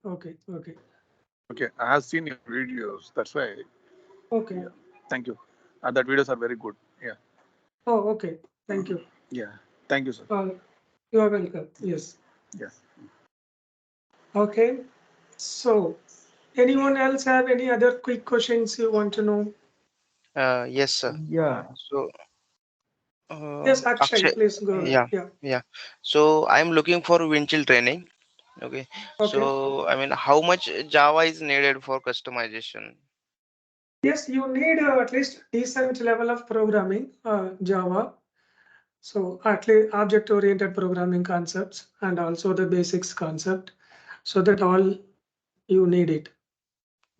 Okay. Okay. Okay, I have seen your videos. That's why. Okay. Yeah. Thank you. That videos are very good. Yeah. Oh, okay. Thank you. Yeah. Thank you, sir. Uh, you are welcome. Yes. Yeah. Okay. So, anyone else have any other quick questions you want to know? Yes, sir. Yeah. So, Yes, Akshay, Akshay, please go ahead. yeah, Yeah. yeah. So I'm looking for windshield training. Okay. Okay. So, I mean, how much Java is needed for customization? Yes, you need at least decent level of programming, Java. So at least object-oriented programming concepts and also the basics concept, so that all you need it.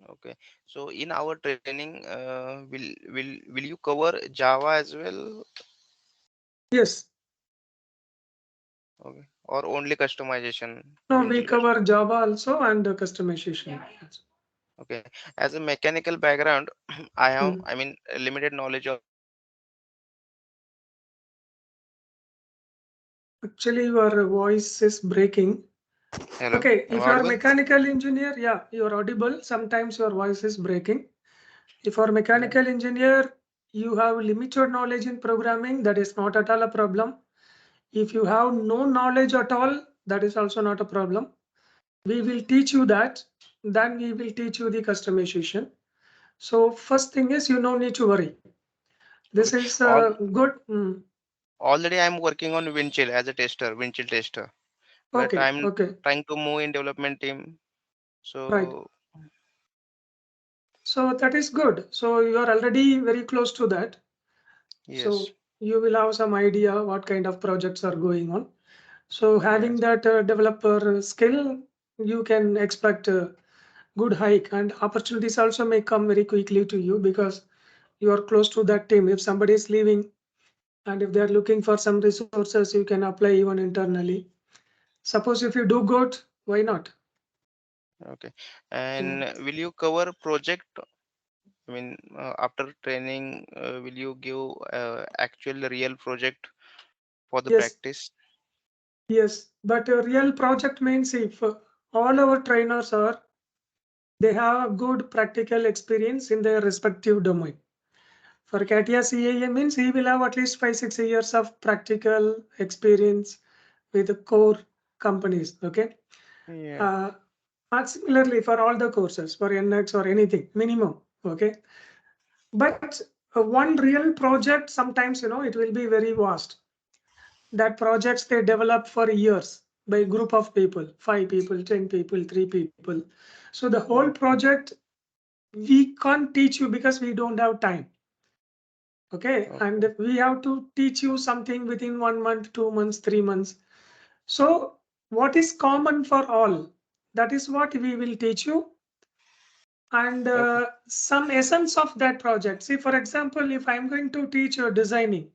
Okay. So in our training, will you cover Java as well? Yes. Okay. Or only customization, No, we windshield cover customization? Java also and customization. Yes. Okay. As a mechanical background, I have, Mm. I mean, a limited knowledge of electrical engineering. Actually, your voice is breaking. Hello, Okay, am I if you are a audible? mechanical engineer, yeah, you are audible. Sometimes your voice is breaking. If you are a Yeah. mechanical engineer, you have limited knowledge in programming, that is not at all a problem. If you have no knowledge at all, that is also not a problem. We will teach you that. Then we will teach you the customization. So first thing is you no need to worry. This Okay. is All good. already I'm working on windshield as a tester, windshield tester. But Okay, I'm okay, trying to move in development team. right. So So that is good. So you are already very close to that. yes, So you will have some idea what kind of projects are going on. So having yes, that developer skill, you can expect a good hike, and opportunities also may come very quickly to you because you are close to that team. If somebody is leaving and if they are looking for some resources, you can apply even internally. Suppose if you do good, why not? okay. Mm. And will you cover project? I mean, after training, will you give actual real project for the Yes, practice? yes. But a real project means if all our trainers are, they have a good practical experience in their respective domain. For CATIA CAA means he will have at least 5 6 years of practical experience with the core companies. Okay. Yeah, Uh, and similarly for all the courses for NX or anything minimum. Okay. But one real project sometimes it will be very vast. That projects they develop for years by group of people, 5 people, 10 people, 3 people. So the whole okay, project we can't teach you because we don't have time. Okay, okay, and we have to teach you something within 1 month, 2 months, 3 months. So what is common for all, that is what we will teach you. And okay. some essence of that project, see for example, if I'm going to teach you designing,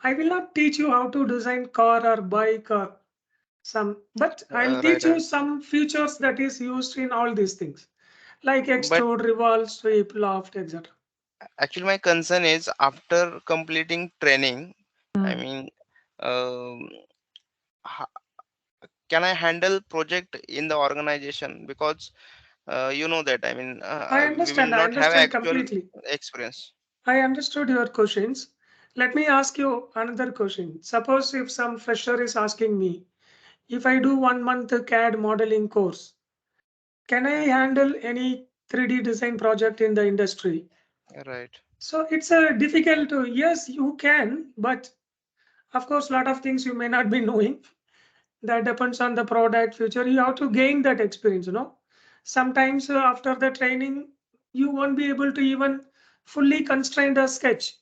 I will not teach you how to design car or bike or some, but I'll Right, teach you right. some features that is used in all these things, like But extrude, revolve, sweep, loft, etc. actually, my concern is after completing training, I Mm. mean, um, ho- can I handle project in the organization? Because you know that, I mean, we will I not have understand actual completely. experience. I understood your questions. Let me ask you another question. Suppose if some fresher is asking me, if I do 1 month CAD modeling course, can I handle any 3D design project in the industry? Right. So it's a difficult to, yes, you can, but of course, a lot of things you may not be knowing. That depends on the product future. You have to gain that experience. Sometimes after the training, you won't be able to even fully constrain the sketch.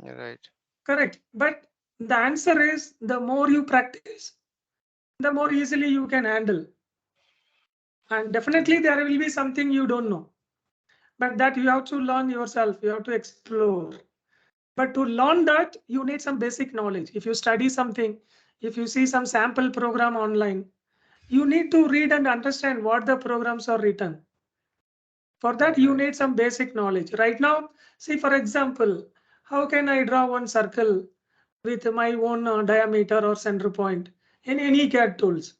Right. Correct. But the answer is the more you practice, the more easily you can handle. And definitely there will be something you don't know. But that you have to learn yourself, you have to explore. But to learn that, you need some basic knowledge. If you study something, if you see some sample program online, you need to read and understand what the programs are written. For that, you Right. need some basic knowledge. Right now, see, for example, how can I draw one circle with my own diameter or center point in any CAD tools?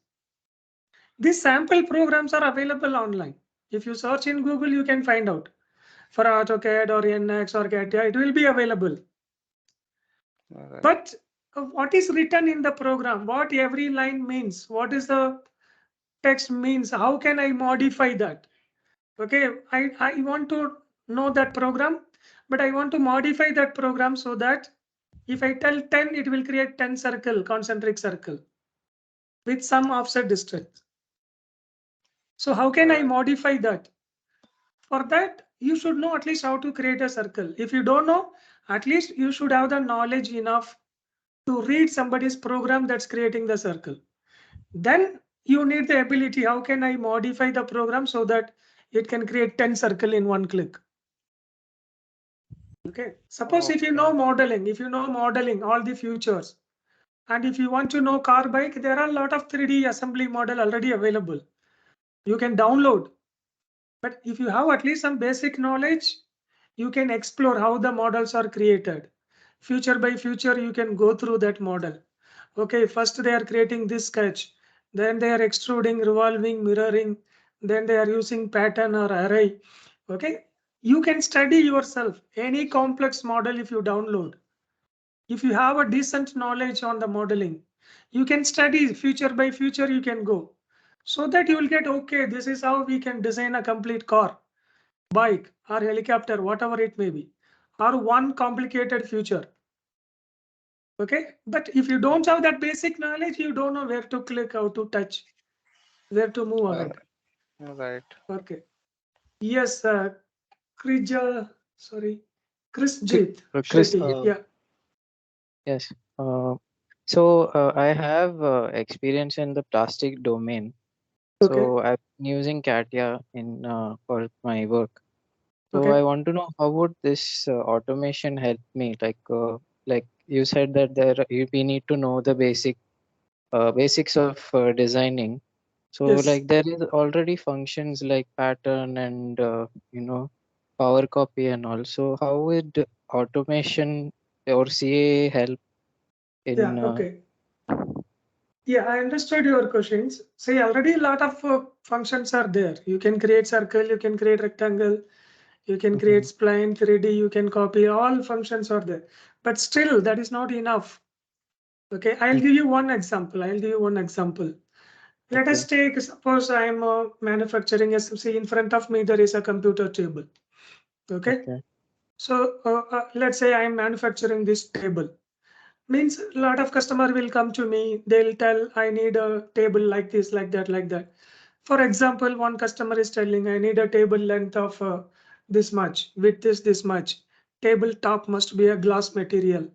These sample programs are available online. If you search in Google, you can find out. For AutoCAD or NX or CATIA, it will be available. Alright. But what is written in the program, what every line means, what is the text means, how can I modify that? Okay, I want to know that program, but I want to modify that program so that if I tell 10, it will create 10 circle, concentric circle with some offset distance. So how can I Alright. modify that? For that, you should know at least how to create a circle. If you don't know, at least you should have the knowledge enough to read somebody's program that's creating the circle. Then you need the ability, how can I modify the program so that it can create 10 circle in one click? Okay. Suppose if you know modeling, all the features, and if you want to know car bike, there are a lot of 3D assembly model already available. You can download. But if you have at least some basic knowledge, you can explore how the models are created. Future by future, you can go through that model. Okay, first they are creating this sketch, then they are extruding, revolving, mirroring, then they are using pattern or array. Okay, you can study yourself any complex model if you download. If you have a decent knowledge on the modeling, you can study future by future, you can go. So that you will get, okay, this is how we can design a complete car, bike or helicopter, whatever it may be, or one complicated future. Okay, but if you don't have that basic knowledge, you don't know where to click, how to touch, where to move ahead. Alright. Okay. Yes, sorry, Chris K- Jeet Chris, Shetty. Yeah. yes. So I have experience in the plastic domain. Okay. So I've been using CATIA in for my work. So Okay. I want to know how would this automation help me? Like you said that we need to know the basics of designing. So Yes. like there is already functions like pattern and power copy and all. So how would automation or CA help Yeah. in Okay. Yeah, I understood your questions. See, already a lot of functions are there. You can create circle, you can create rectangle, you can create Mhm. spline, 3D, you can copy, all functions are there. But still, that is not enough. Okay, I'll Mm, give you one example. Let okay, us take, suppose I'm manufacturing SMC. In front of me, there is a computer table. Okay, okay. so let's say I'm manufacturing this table. Means a lot of customer will come to me, they'll tell I need a table like this, like that, like that. For example, one customer is telling I need a table length of this much, width is this much, table top must be a glass material,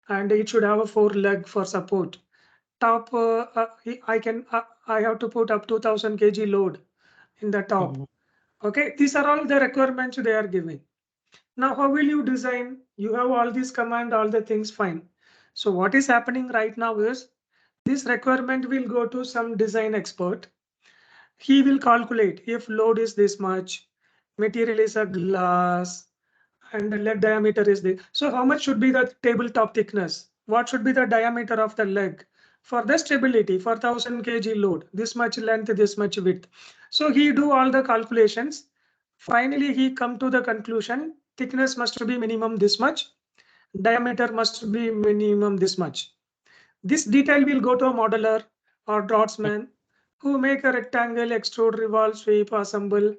and it should have a 4 leg for support. Top I have to put up 2000 kg load in the top. Mhm. Okay, these are all the requirements they are giving. Now, how will you design? You have all these command, all the things, fine. So what is happening right now is this requirement will go to some design expert. He will calculate if load is this much, material is a glass, and the leg diameter is this. So how much should be the tabletop thickness? What should be the diameter of the leg? For the stability, for 1000 kg load, this much length, this much width. So he do all the calculations. Finally, he come to the conclusion, thickness must be minimum this much, diameter must be minimum this much. This detail will go to a modeler or draftsman who make a rectangle, extrude, revolve, sweep, assemble,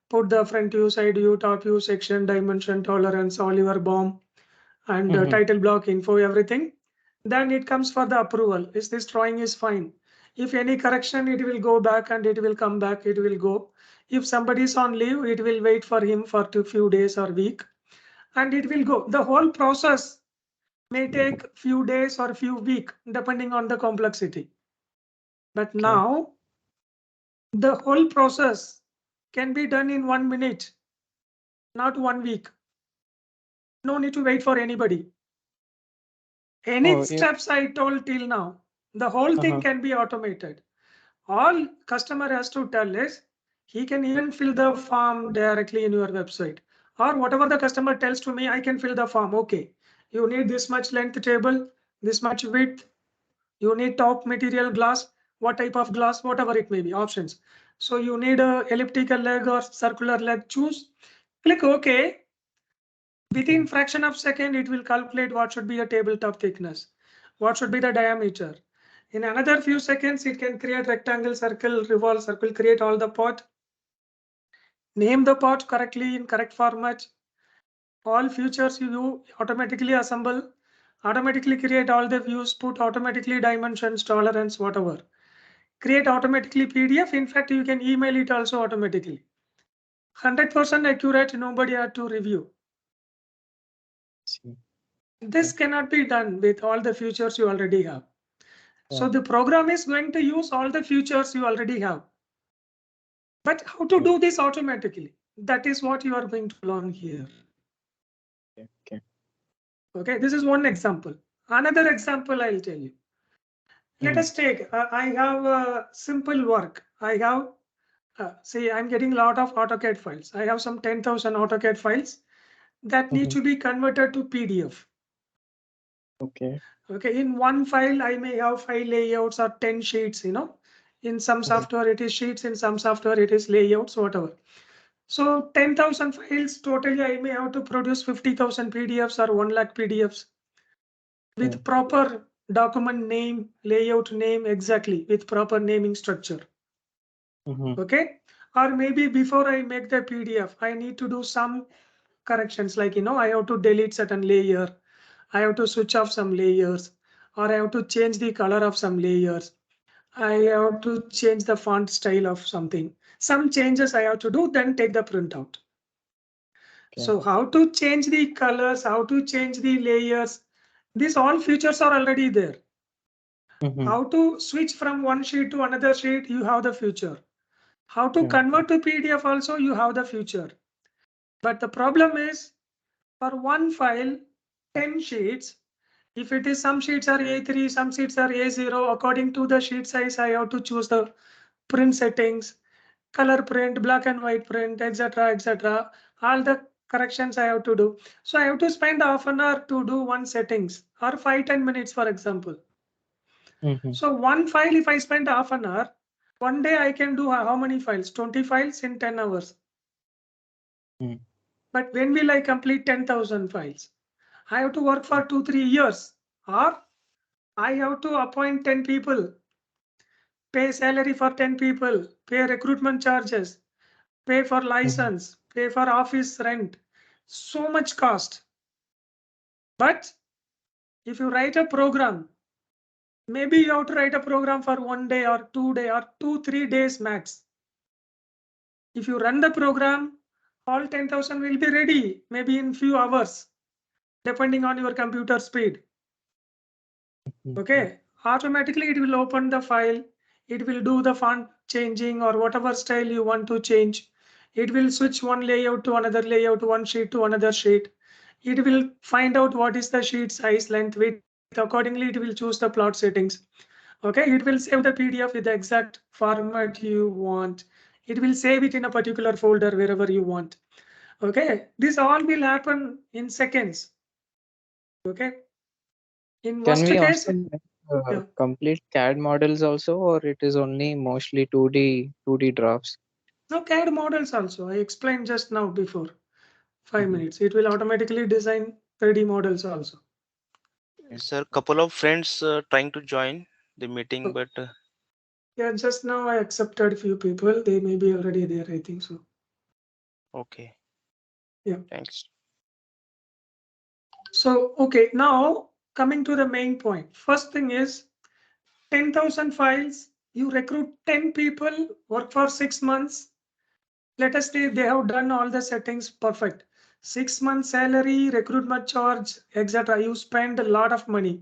put the front view, side view, top view, section, dimension, tolerance, all your BOM, and Mhm. title block, info, everything. Then it comes for the approval. Is this drawing is fine? If any correction, it will go back and it will come back, it will go. If somebody is on leave, it will wait for him for a few days or week, and it will go. The whole process may take few days or few week, depending on the complexity. But Okay. now the whole process can be done in 1 minute, not 1 week. No need to wait for anybody. Any Oh, yeah. steps I told till now, the whole thing Uh-huh. can be automated. All customer has to tell is he can even fill the form directly in your website, or whatever the customer tells to me, I can fill the form. Okay, you need this much length table, this much width, you need top material glass. what type of glass, whatever it may be, options. So you need a elliptical leg or circular leg, choose, click OK. Within fraction of second, it will calculate what should be a tabletop thickness, what should be the diameter. In another few seconds, it can create rectangle, circle, revolve, circle, create all the part, name the part correctly in correct format. All features you automatically assemble, automatically create all the views, put automatically dimensions, tolerance, whatever. Create automatically PDF. In fact, you can email it also automatically. 100% accurate, nobody had to review. See. This cannot be done with all the features you already have. So the program is going to use all the features you already have. But how to do this automatically? That is what you are going to learn here. Okay, this is one example. Another example I'll tell you. Let us take, I have a simple work. I have, see, I'm getting a lot of AutoCAD files. I have some 10,000 AutoCAD files that need to be converted to PDF. Okay. Okay, in one file, I may have 5 layouts or 10 sheets, you know. In some software, it is sheets. In some software, it is layouts, whatever. So 10,000 files, totally, I may have to produce 50,000 PDFs or 1 lakh PDFs with proper document name, layout name, exactly, with proper naming structure. Okay, or maybe before I make the PDF, I need to do some corrections, like, you know, I have to delete certain layer, I have to switch off some layers, or I have to change the color of some layers, I have to change the font style of something. Some changes I have to do, then take the printout. So how to change the colors, how to change the layers, these all features are already there. How to switch from one sheet to another sheet, you have the feature. How to convert to PDF also, you have the feature. But the problem is, for one file, 10 sheets, if it is some sheets are A3, some sheets are A0, according to the sheet size, I have to choose the print settings, color print, black and white print, etc., etc. All the corrections I have to do. So I have to spend half an hour to do one settings, or 5-10 minutes, for example. So one file, if I spend half an hour, one day I can do how many files? 20 files in 10 hours. But when will I complete 10,000 files? I have to work for 2-3 years, or I have to appoint 10 people, pay salary for 10 people, pay recruitment charges, pay for license, pay for office rent, so much cost. But if you write a program, maybe you have to write a program for 1 day or 2 days or 2-3 days max. If you run the program, all 10,000 will be ready, maybe in few hours, depending on your computer speed. Okay, automatically it will open the file. It will do the font changing or whatever style you want to change. It will switch one layout to another layout, one sheet to another sheet. It will find out what is the sheet size, length, width. Accordingly, it will choose the plot settings. Okay, it will save the PDF with the exact format you want. It will save it in a particular folder wherever you want. Okay, this all will happen in seconds. Okay, in Can worst we case, also make yeah. complete CAD models also, or it is only mostly 2D drafts? No, CAD models also. I explained just now before 5 minutes. It will automatically design 3D models also. Sir, couple of friends trying to join the meeting, but Yeah, just now I accepted few people. They may be already there, I think so. okay. Yeah. Thanks. So, okay, now coming to the main point. First thing is 10,000 files. You recruit 10 people, work for 6 months. Let us say they have done all the settings perfect. 6 months salary, recruitment charge, etc. You spend a lot of money.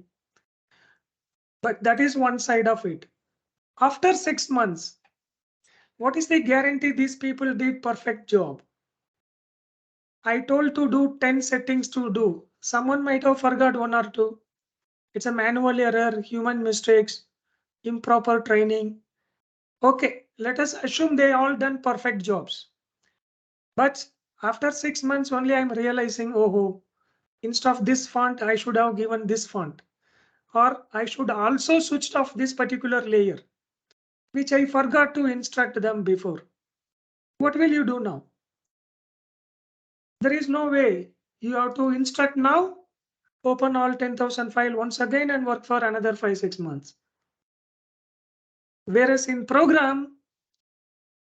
But that is one side of it. After 6 months, what is the guarantee these people did perfect job? I told to do 10 settings to do. Someone might have forgot 1 or 2. It's a manual error, human mistakes, improper training. Okay, let us assume they all done perfect jobs. But after 6 months only I'm realizing, oh, instead of this font, I should have given this font. Or I should also switched off this particular layer. which I forgot to instruct them before. What will you do now? There is no way. You have to instruct now, open all 10,000 file once again and work for another 5-6 months. Whereas in program,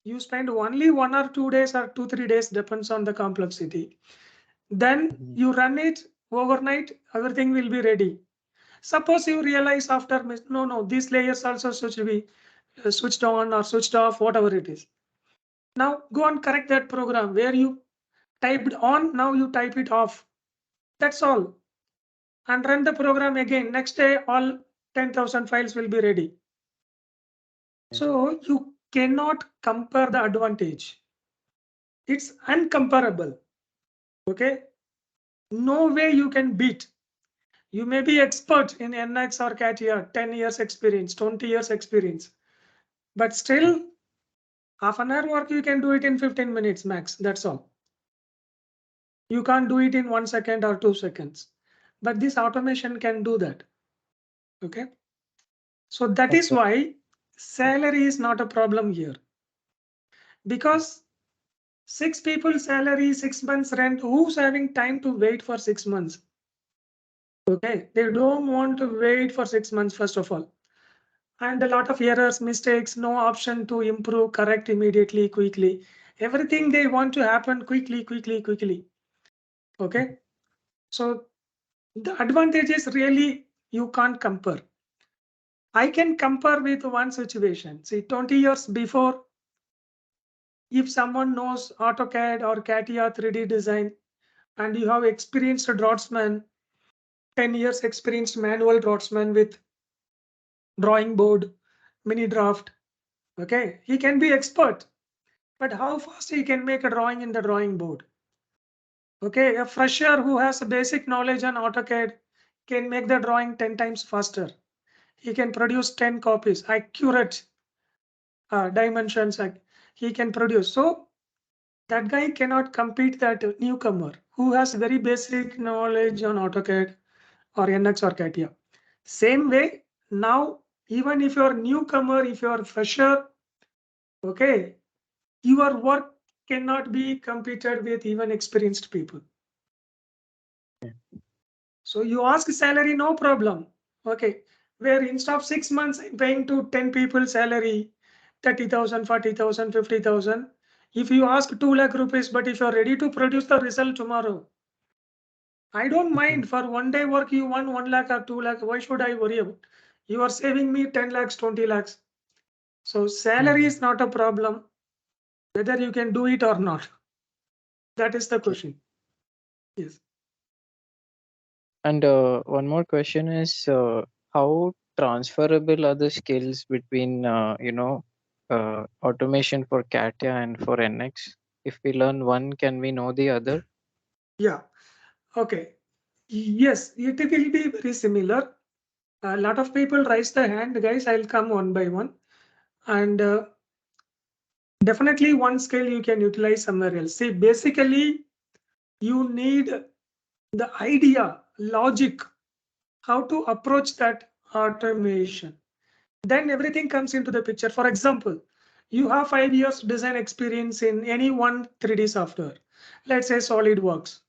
you spend only 1 or 2 days or 2-3 days, depends on the complexity. Then you run it overnight, everything will be ready. Suppose you realize after, no, these layers also should be switched on or switched off, whatever it is. Now go and correct that program where you typed on, now you type it off. That's all. And run the program again. Next day, all 10,000 files will be ready. So you cannot compare the advantage. It's uncomparable. Okay. No way you can beat. You may be expert in NX or CAD, 10 years experience, 20 years experience, but still half an hour work, you can do it in 15 minutes max. That's all. You can't do it in 1 second or 2 seconds, but this automation can do that. Okay. So that is why salary is not a problem here, because 6 people salary, 6 months rent, who's having time to wait for 6 months? Okay, they don't want to wait for 6 months first of all. And a lot of errors, mistakes, no option to improve, correct immediately, quickly. Everything they want to happen quickly. Okay, so the advantages really you can't compare. I can compare with one situation. See, 20 years before, if someone knows AutoCAD or CATIA 3D design, and you have experienced draftsman, 10 years experienced manual draftsman with drawing board, mini draft, okay, he can be expert, but how fast he can make a drawing in the drawing board? Okay, a fresher who has a basic knowledge on AutoCAD can make the drawing 10 times faster. He can produce 10 copies, accurate dimensions he can produce. So that guy cannot compete that newcomer who has very basic knowledge on AutoCAD or NX or CATIA. Same way, now, even if you're newcomer, if you're fresher, okay, your work cannot be competed with even experienced people. So you ask salary, no problem. Okay, where instead of 6 months paying to 10 people salary, 30,000, 40,000, 50,000. If you ask 2 lakh rupees, but if you're ready to produce the result tomorrow, I don't mind. For 1 day work, you want 1 lakh or 2 lakh. Why should I worry about? You are saving me 10 lakhs, 20 lakhs. So salary is not a problem, whether you can do it or not. That is the question. Yes. And one more question is how transferable are the skills between automation for CATIA and for NX? If we learn one, can we know the other? Yeah. Okay. Yes, it will be very similar. A lot of people raise the hand, guys. I'll come one by one. And definitely one skill you can utilize somewhere else. See, basically, you need the idea, logic, how to approach that automation. Then everything comes into the picture. For example, you have 5 years design experience in any one 3D software. Let's say SolidWorks.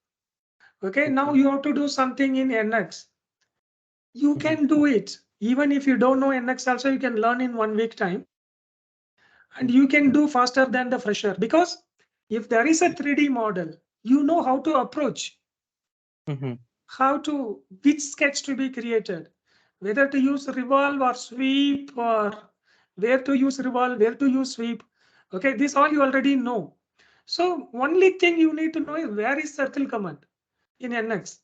Okay, now you have to do something in NX. You can do it. Even if you don't know NX also, you can learn in 1 week time. And you can do faster than the fresher, because if there is a 3D model, you know how to approach, which sketch to be created, whether to use revolve or sweep, or where to use revolve, where to use sweep. Okay, this all you already know. So only thing you need to know is where is circle command in NX,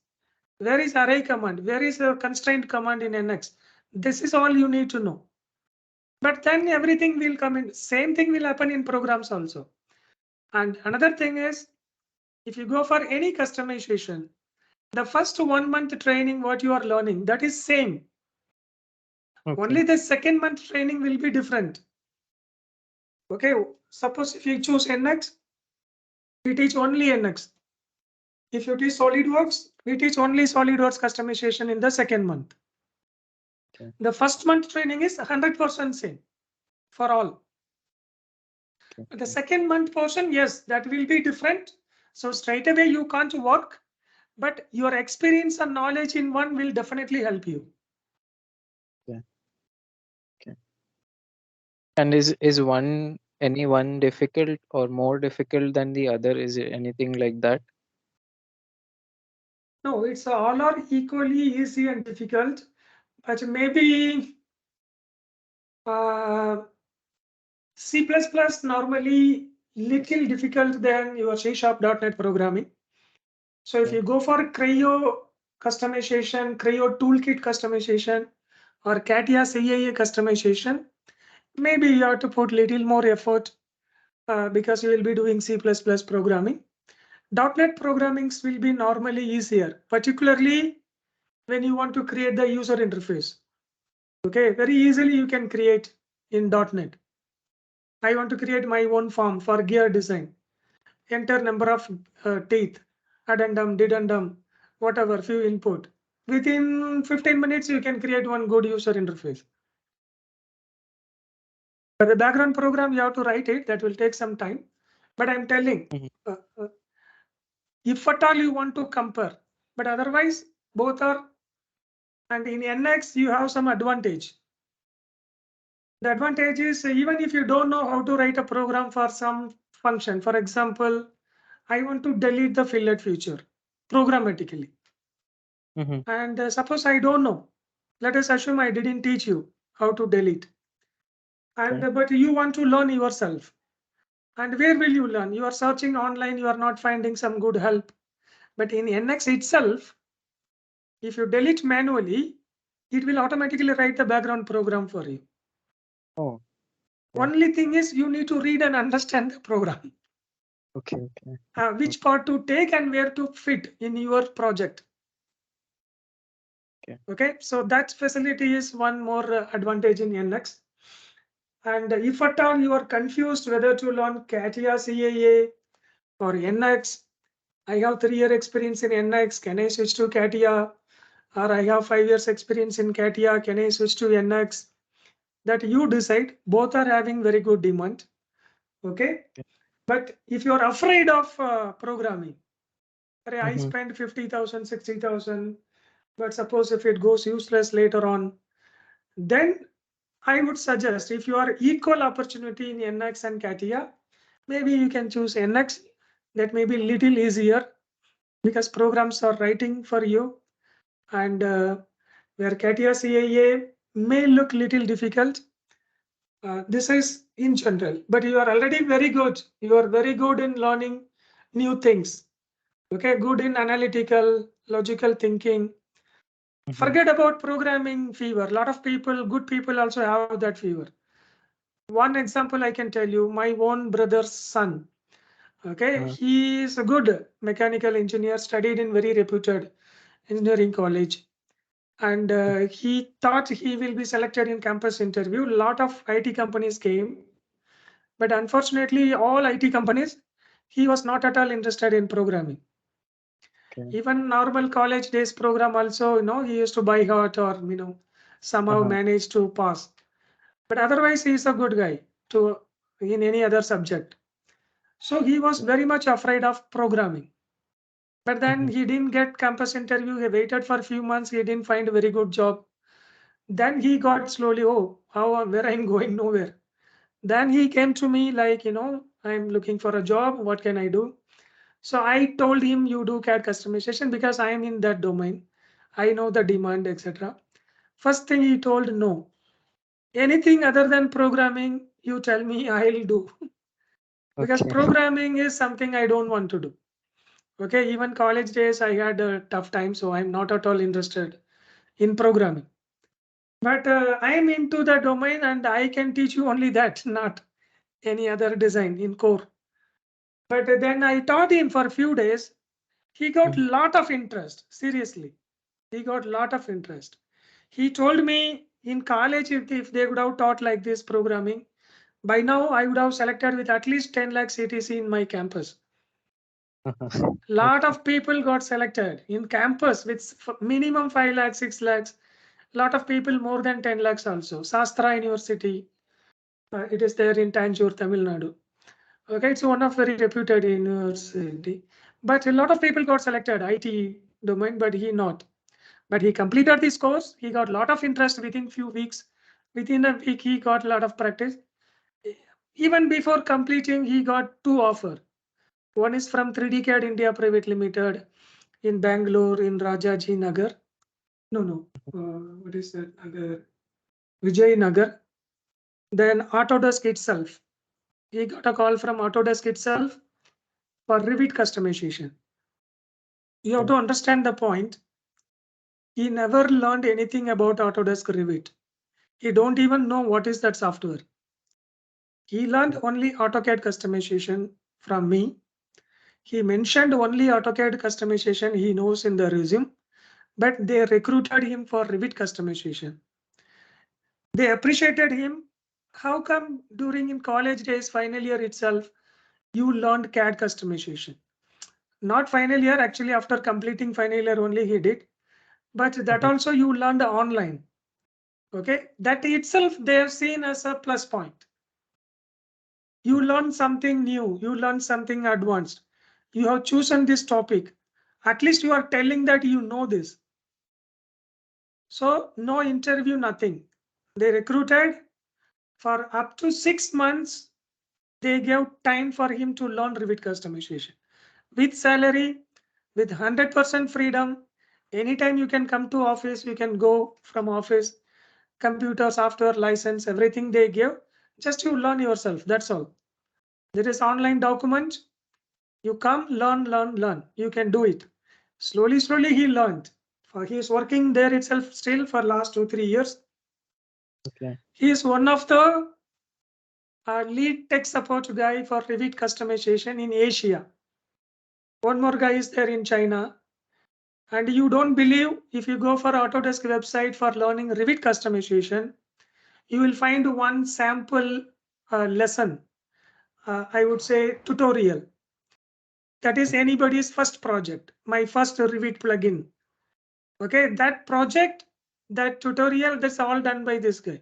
where is array command, where is a constraint command in NX. This is all you need to know. But then everything will come in. Same thing will happen in programs also. And another thing is, if you go for any customization, the first 1 month training, what you are learning, that is same. Only the second month training will be different. Okay, suppose if you choose NX, we teach only NX. If you teach SolidWorks, we teach only SolidWorks customization in the second month. The first month training is 100% same. for all. Okay. The second month portion, yes, that will be different. So straight away you can't work, but your experience and knowledge in one will definitely help you. Okay. And is any one difficult or more difficult than the other? Is it anything like that? No, it's all are equally easy and difficult, but maybe C++ normally little difficult than your C#.NET programming. So if you go for Creo customization, Creo toolkit customization, or CATIA CAA customization, maybe you have to put little more effort because you will be doing C++ programming. .NET programmings will be normally easier, particularly when you want to create the user interface. Okay, very easily you can create in .NET. I want to create my own form for gear design. Enter number of teeth, addendum, dedendum, whatever, few input. Within 15 minutes, you can create one good user interface. But the background program, you have to write it. That will take some time. But I'm telling, if at all you want to compare, but otherwise both are, and in NX, you have some advantage. The advantage is even if you don't know how to write a program for some function, for example, I want to delete the fillet feature programmatically. And suppose I don't know. Let us assume I didn't teach you how to delete. And but you want to learn yourself. And where will you learn? You are searching online, you are not finding some good help. But in NX itself, if you delete manually, it will automatically write the background program for you. Oh. Only thing is you need to read and understand the program. Okay. Which part to take and where to fit in your project. Okay, so that facility is one more advantage in NX. And if at all you are confused whether to learn CATIA CAA or NX, I have 3-year experience in NX, can I switch to CATIA? Or I have 5 years experience in CATIA, can I switch to NX? That you decide. Both are having very good demand. Okay, but if you are afraid of programming, I spend 50,000, 60,000, but suppose if it goes useless later on, then I would suggest if you are equal opportunity in NX and CATIA, maybe you can choose NX. That may be a little easier because programs are writing for you, and where CATIA CAA may look little difficult. This is in general, but you are already very good. You are very good in learning new things. Okay, good in analytical, logical thinking. Forget about programming fever. A lot of people, good people also have that fever. One example I can tell you, my own brother's son. Okay, he is a good mechanical engineer, studied in very reputed engineering college. And he thought he will be selected in campus interview. A lot of IT companies came. But unfortunately, all IT companies, he was not at all interested in programming. Even normal college days program also, he used to buy heart or, somehow managed to pass. But otherwise, he is a good guy in any other subject. So he was very much afraid of programming. But then he didn't get campus interview. He waited for a few months. He didn't find a very good job. Then he got slowly, where I'm going, nowhere. Then he came to me like, I'm looking for a job. What can I do? So I told him, you do CAD customization because I am in that domain. I know the demand, etc. First thing he told, no. Anything other than programming, you tell me, I'll do. Because programming is something I don't want to do. Okay, even college days, I had a tough time. So I'm not at all interested in programming. But I am into the domain and I can teach you only that, not any other design in core. But then I taught him for a few days. He got a lot of interest. Seriously, he got a lot of interest. He told me in college, if they would have taught like this programming, by now I would have selected with at least 10 lakh CTC in my campus. Lot of people got selected in campus with minimum 5 lakhs, 6 lakhs. Lot of people more than 10 lakhs also. Sastra University. It is there in Tanjore, Tamil Nadu. Okay, it's one of very reputed university. But a lot of people got selected IT domain, but he not. But he completed this course. He got a lot of interest within few weeks. Within a week, he got a lot of practice. Even before completing, he got 2 offers. One is from 3D CAD India Private Limited in Bangalore in Rajaji Nagar. No. What is that? Nagar? Vijay Nagar. Then Autodesk itself. He got a call from Autodesk itself for Revit customization. You have to understand the point. He never learned anything about Autodesk Revit. He don't even know what is that software. He learned only AutoCAD customization from me. He mentioned only AutoCAD customization he knows in the resume, but they recruited him for Revit customization. They appreciated him. How come during in college days, final year itself, you learned CAD customization? Not final year, actually after completing final year only he did, but that also you learned online. Okay, that itself they have seen as a plus point. You learn something new, you learn something advanced. You have chosen this topic. At least you are telling that you know this. So no interview, nothing. They recruited for up to 6 months. They gave time for him to learn Revit customization with salary, with 100% freedom. Anytime you can come to office, you can go from office, computer, software, license, everything they give. Just you learn yourself. That's all. There is online document. You come, learn. You can do it. Slowly he learned. He is working there itself still for last 2-3 years. Okay. He is one of the lead tech support guy for Revit customization in Asia. One more guy is there in China. And you don't believe, if you go for Autodesk website for learning Revit customization, you will find one sample lesson. I would say tutorial. That is anybody's first project, my first Revit plugin. Okay, that project, that tutorial, that's all done by this guy.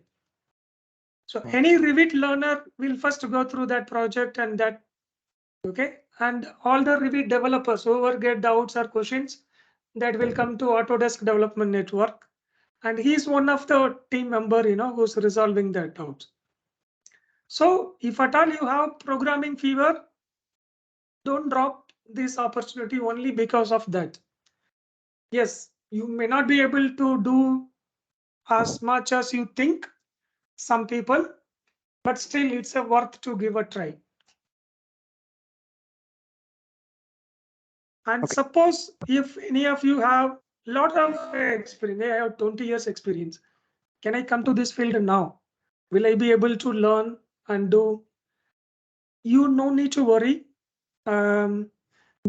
So any Revit learner will first go through that project and that, okay, and all the Revit developers who get doubts or questions, that will come to Autodesk Development Network. And he's one of the team member, who's resolving that doubt. So if at all you have programming fever, don't drop this opportunity only because of that. Yes, you may not be able to do as much as you think, some people, but still it's a worth to give a try. And Okay. suppose if any of you have a lot of experience, I have 20 years experience. Can I come to this field now? Will I be able to learn and do? You no need to worry,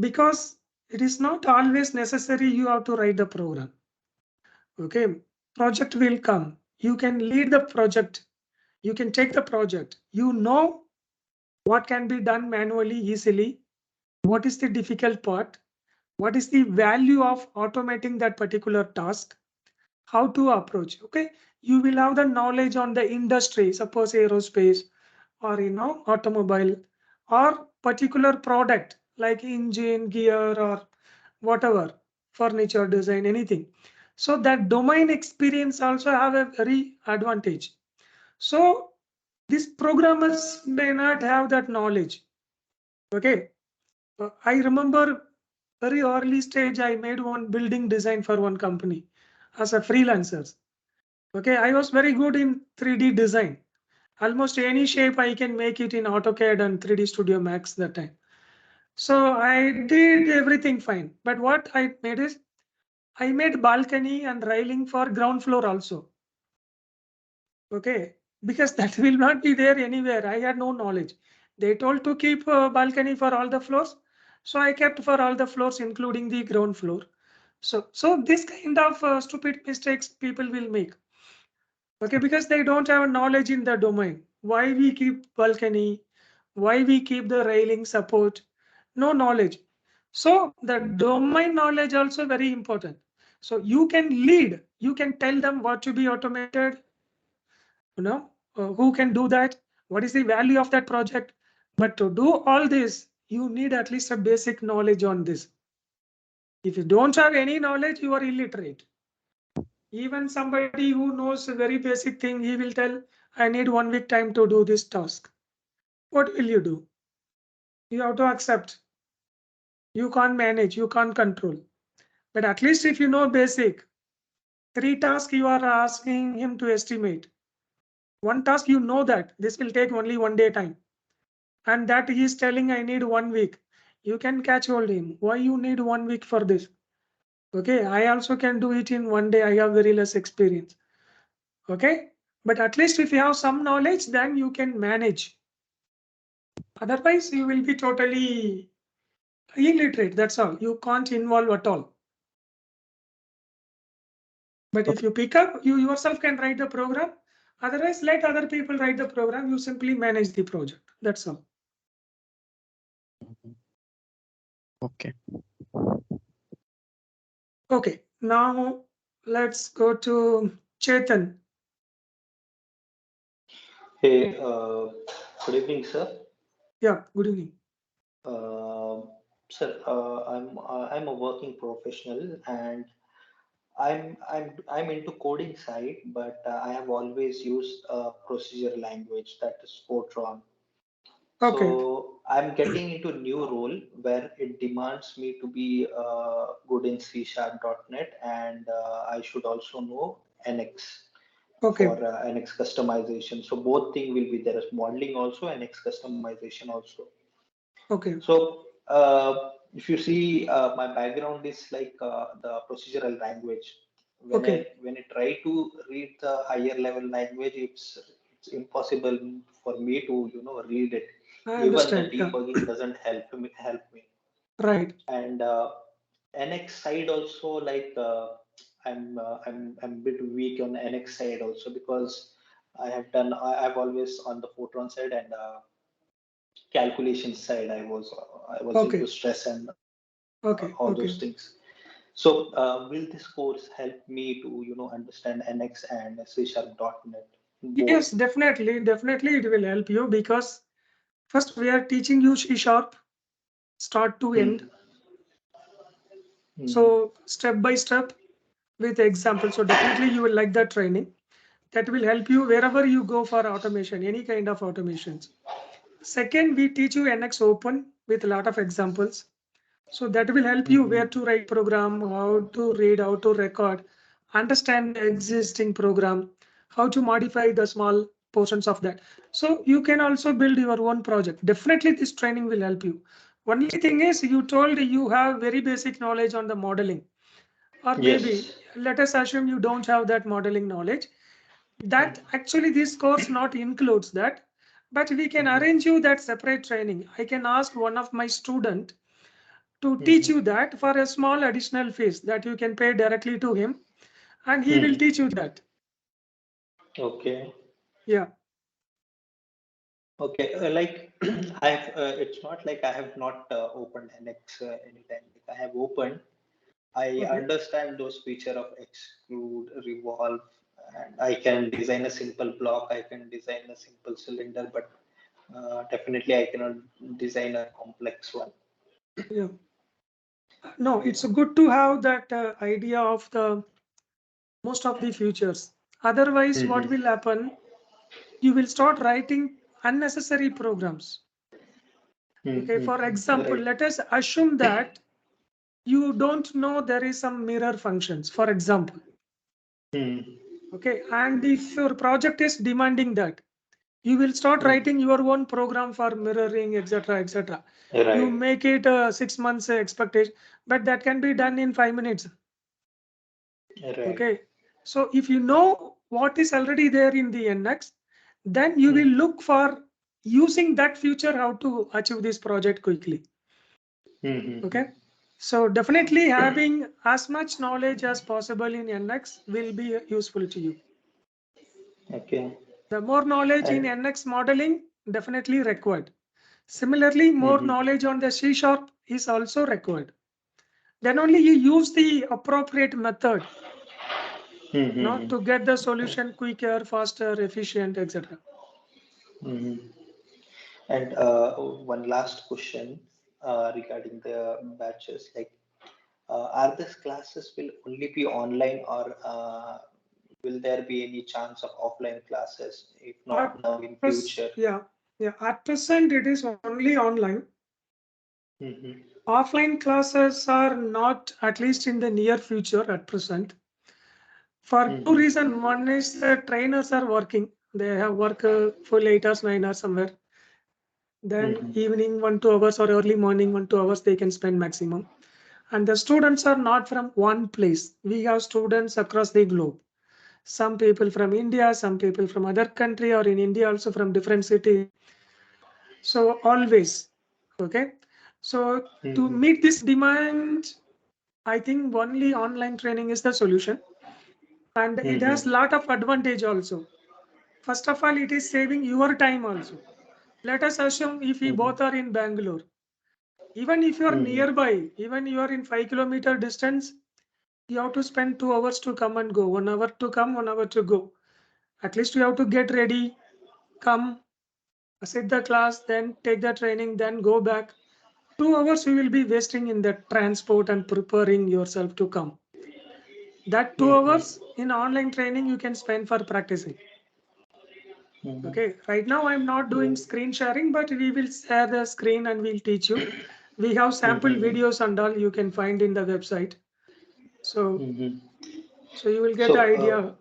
because it is not always necessary you have to write the program. Okay, project will come. You can lead the project. You can take the project. You know what can be done manually easily. What is the difficult part? What is the value of automating that particular task? How to approach? Okay, you will have the knowledge on the industry, suppose aerospace or automobile or particular product like engine, gear, or whatever, furniture design, anything. So that domain experience also have a very advantage. So these programmers may not have that knowledge. Okay, I remember very early stage, I made one building design for one company as a freelancer. Okay, I was very good in 3D design. Almost any shape I can make it in AutoCAD and 3D Studio Max that time. So I did everything fine. But what I made is, I made balcony and railing for ground floor also. Okay, because that will not be there anywhere. I had no knowledge. They told to keep a balcony for all the floors. So I kept for all the floors, including the ground floor. So this kind of stupid mistakes people will make. Okay, because they don't have knowledge in the domain. Why we keep balcony? Why we keep the railing support? No knowledge. So the domain knowledge also very important. So you can lead. You can tell them what to be automated. Who can do that? what is the value of that project. But to do all this, you need at least a basic knowledge on this. If you don't have any knowledge, you are illiterate. Even somebody who knows a very basic thing, he will tell, I need 1 week time to do this task. What will you do? You have to accept. You can't manage, you can't control. But at least if you know basic, 3 tasks you are asking him to estimate. 1 task you know that this will take only 1 day time. And that he is telling I need 1 week. You can catch hold him. Why you need 1 week for this? Okay, I also can do it in 1 day. I have very less experience. Okay, but at least if you have some knowledge, then you can manage. Otherwise, you will be totally illiterate. That's all. You can't involve at all. But if you pick up, you yourself can write the program. Otherwise, let other people write the program. You simply manage the project. That's all. Okay. Okay, now let's go to Chetan. Hey, good evening, sir. Yeah, good evening. Sir, I'm a working professional and I'm into coding side, but I have always used a procedure language, that is Fortran. Okay, So I'm getting into a new role where it demands me to be good in C#.NET, and I should also know NX okay, for NX customization. So both thing will be there as modeling also, NX customization also. okay, So if you see, my background is like the procedural language. okay. When I try to read the higher level language, it's impossible for me to read it. I Even the understand. Yeah, debugging doesn't help me. right. And NX side also, like I'm a bit weak on NX side also, because I've always on the Fortran side and calculation side. I was into Okay, stress and okay, all those okay. things. So will this course help me to understand NX and C#.NET both? Yes, definitely, definitely it will help you because first we are teaching you C sharp, start to end. Hmm. Hmm. So step by step with examples. So definitely you will like that training. That will help you wherever you go for automation, any kind of automations. Second, we teach you NX Open with a lot of examples. So that will help you Hmm. where to write program, how to read, how to record, understand the existing program, how to modify the small portions of that. So you can also build your own project. Definitely this training will help you. Only thing is you told you have very basic knowledge on the modeling, or maybe Yes. let us assume you don't have that modeling knowledge. That actually this course not includes that, but we can arrange you that separate training. I can ask one of my student to teach you that for a small additional fees that you can pay directly to him, and he will Hmm. teach you that. Okay. Yeah, Okay. Like I've it's not like I have not opened NX anytime. Like I have opened. I okay, understand those feature of exclude, revolve, and I can design a simple block. I can design a simple cylinder, but definitely I cannot design a complex one. yeah. No, it's good to have that idea of the most of the features. Otherwise, what Mm-hmm. will happen? You will start writing unnecessary programs. Okay, for Mm-hmm. example, Right. let us assume that you don't know there is some mirror functions, for example. Mm-hmm. Okay, and if your project is demanding that, you will start writing your own program for mirroring, etc., etc. You Right. make it 6 months expectation, but that can be done in 5 minutes. Right. Okay, so if you know what is already there in the NX, then you will look for using that feature how to achieve this project quickly. Mm-hmm. Okay, so definitely having as much knowledge as possible in NX will be useful to you. Okay. The more knowledge in And NX modeling definitely required. Similarly, more mm-hmm. knowledge on the C sharp is also required. Then only you use the appropriate method, Mm-hmm. to get the solution quicker, faster, efficient, etc. Mhm. And one last question regarding the batches, like are these classes will only be online, or will there be any chance of offline classes? If not now, in future? Yeah. At present, it is only online. Mm-hmm. Offline classes are not, at least in the near future at present. For two reasons. One is the trainers are working. They have work full 8 hours, 9 hours somewhere. Then evening 1-2 hours or early morning 1-2 hours they can spend maximum. And the students are not from one place. We have students across the globe. Some people from India, some people from other country, or in India also from different city. So always, okay. So to meet this demand, I think only online training is the solution. And it has lot of advantage also. First of all, it is saving your time also. Let us assume if we both are in Bangalore, even if you are nearby, even you are in 5 kilometer distance, you have to spend 2 hours to come and go, 1 hour to come, 1 hour to go. At least you have to get ready, come, sit the class, then take the training, then go back. 2 hours you will be wasting in the transport and preparing yourself to come. That 2 hours in online training you can spend for practicing. Okay, right now I'm not doing screen sharing, but we will share the screen and we'll teach you. We have sample videos and all you can find in the website. So you will get the idea.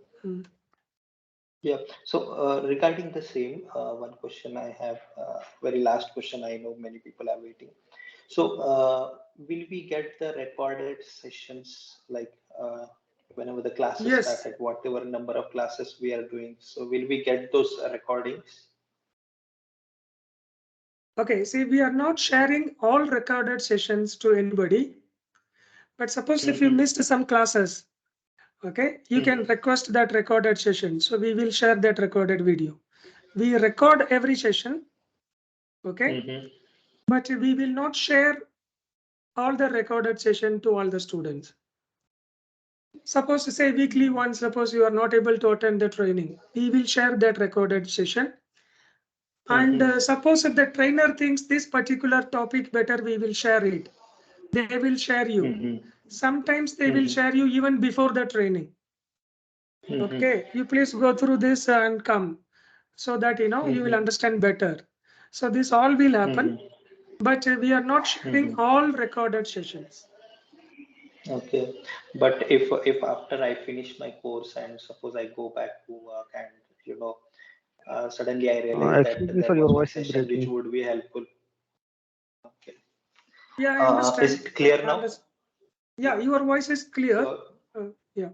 Yeah. So regarding the same, one question I have, very last question. I know many people are waiting. So will we get the recorded sessions, like whenever the classes Yes. started, whatever number of classes we are doing? So will we get those recordings? Okay, see, we are not sharing all recorded sessions to anybody. But suppose if you missed some classes, okay, you can request that recorded session. So we will share that recorded video. We record every session, okay, but we will not share all the recorded session to all the students. Suppose to say weekly once, suppose you are not able to attend the training, we will share that recorded session. And suppose if the trainer thinks this particular topic better, we will share it. They will share you. Sometimes they will share you even before the training. Okay, you please go through this and come, so that you will understand better. So this all will happen, but we are not sharing all recorded sessions. Okay, but if after I finish my course and suppose I go back to work and suddenly I realize that Excuse me, there sir, your was one voice is session which breaking. would be helpful. Okay. Yeah, I Is understand. it clear now? Yeah, your voice is clear. So, Yeah.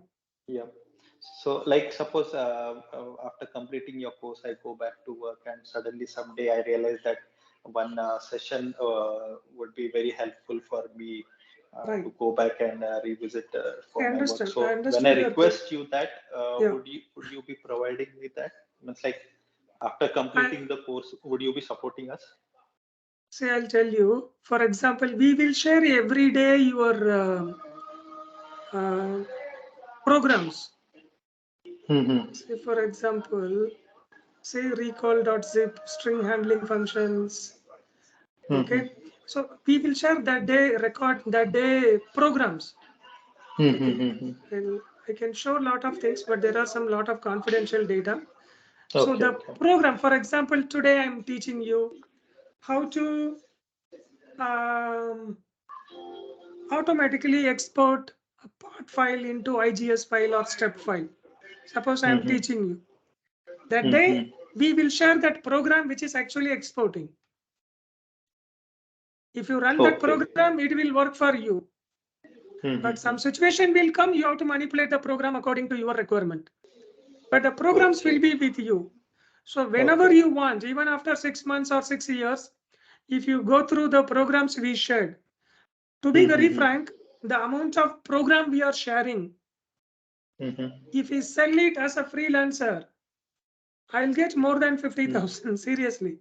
yeah. So like suppose after completing your course, I go back to work and suddenly someday I realize that one session would be very helpful for me Right. to go back and revisit I for my work. understand. I So when I understood your request you that, Yeah. would you be providing me that? It's like after completing the course, would you be supporting us? See, I'll tell you. For example, we will share every day your programs. Say, for example, say recall.zip, string handling functions. Okay, so we will share that day, record that day programs. I can show a lot of things, but there are some lot of confidential data. So the program, for example, today I'm teaching you how to automatically export a part file into IGS file or step file. Suppose I am teaching you. That day, we will share that program which is actually exporting. If you run that program, it will work for you. But some situation will come, you have to manipulate the program according to your requirement. But the programs will be with you. So whenever you want, even after 6 months or 6 years, if you go through the programs we shared, to be very frank, the amount of program we are sharing, if we sell it as a freelancer, I'll get more than 50,000, seriously.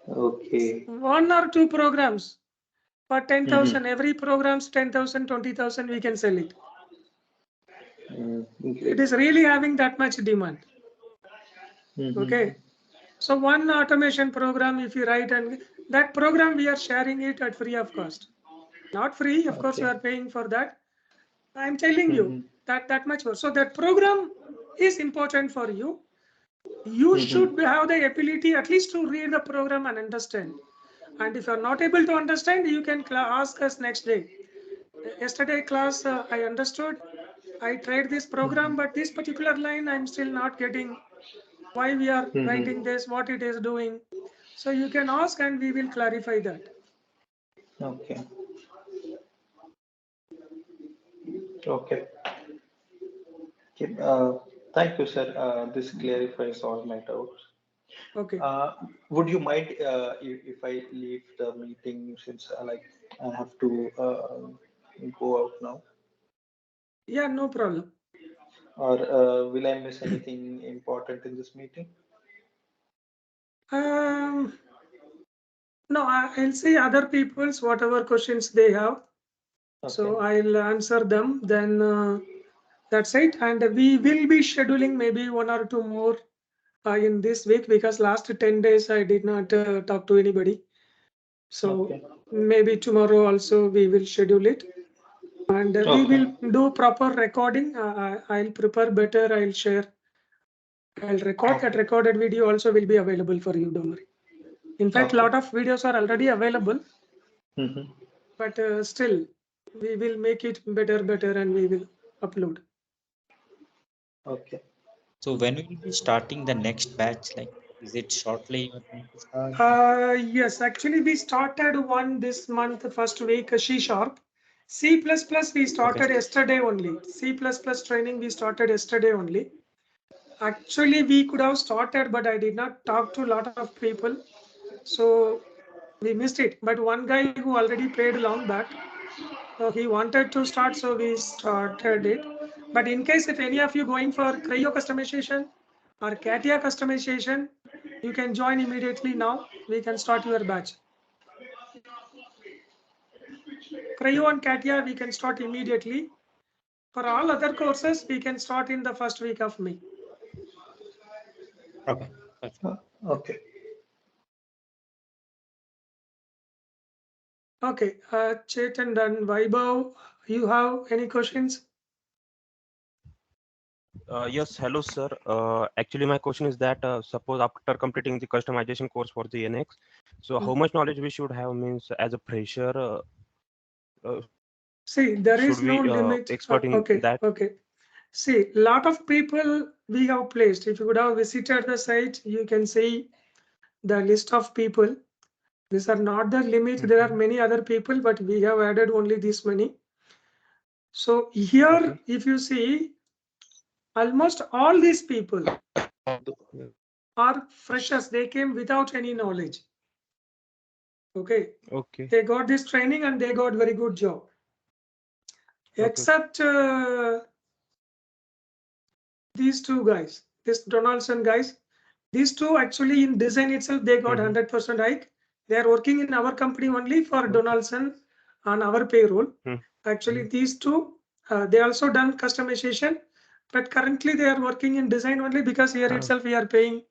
Okay. 1 or 2 programs for 10,000, every program's 10,000, 20,000, we can sell it. It is really having that much demand. Okay. So one automation program, if you write, and that program we are sharing it at free of cost. Not free, of course, you are paying for that. I'm telling you that much more. So that program is important for you. You should have the ability at least to read the program and understand. And if you're not able to understand, you can ask us next day. Yesterday class, I understood. I tried this program, but this particular line, I'm still not getting why we are writing this, what it is doing. So you can ask and we will clarify that. Okay. Okay. Thank you, sir. This clarifies all my doubts. Okay. Would you mind if I leave the meeting since like I have to go out now? Yeah, no problem. Or will I miss anything important in this meeting? No, I'll see other people's whatever questions they have. Okay. So I'll answer them. Then that's it. And we will be scheduling maybe 1 or 2 more in this week, because last 10 days I did not talk to anybody. So maybe tomorrow also we will schedule it. And we will do proper recording. I'll prepare better. I'll share. I'll record. That recorded video also will be available for you. Don't worry. In fact, a lot of videos are already available. But still, we will make it better, and we will upload. Okay. So when will you be starting the next batch? Like, is it shortly you are going to start? Yes, actually we started one this month, first week, C#. C++ we started yesterday only. C++ training we started yesterday only. Actually, we could have started, but I did not talk to a lot of people. So we missed it. But one guy who already paid long back, he wanted to start, so we started it. But in case if any of you going for Creo customization or CATIA customization, you can join immediately now. We can start your batch. Creo and CATIA, we can start immediately. For all other courses, we can start in the first week of May. Okay. Okay. Okay, Chetan and Vaibhav, you have any questions? Yes, hello, sir. Actually, my question is that suppose after completing the customization course for the NX, so how much knowledge we should have, means as a fresher? See, there is no limit. Expert in that? Okay. See, lot of people we have placed. If you would have visited the site, you can see the list of people. These are not the limit. There are many other people, but we have added only this many. So here, if you see, almost all these people are freshers. They came without any knowledge. Okay. They got this training and they got very good job. Except these two guys, this Donaldson guys. These two actually in design itself, they got 100% hike. They are working in our company only for Donaldson on our payroll. Actually, these two, they also done customization, but currently they are working in design only, because here itself we are paying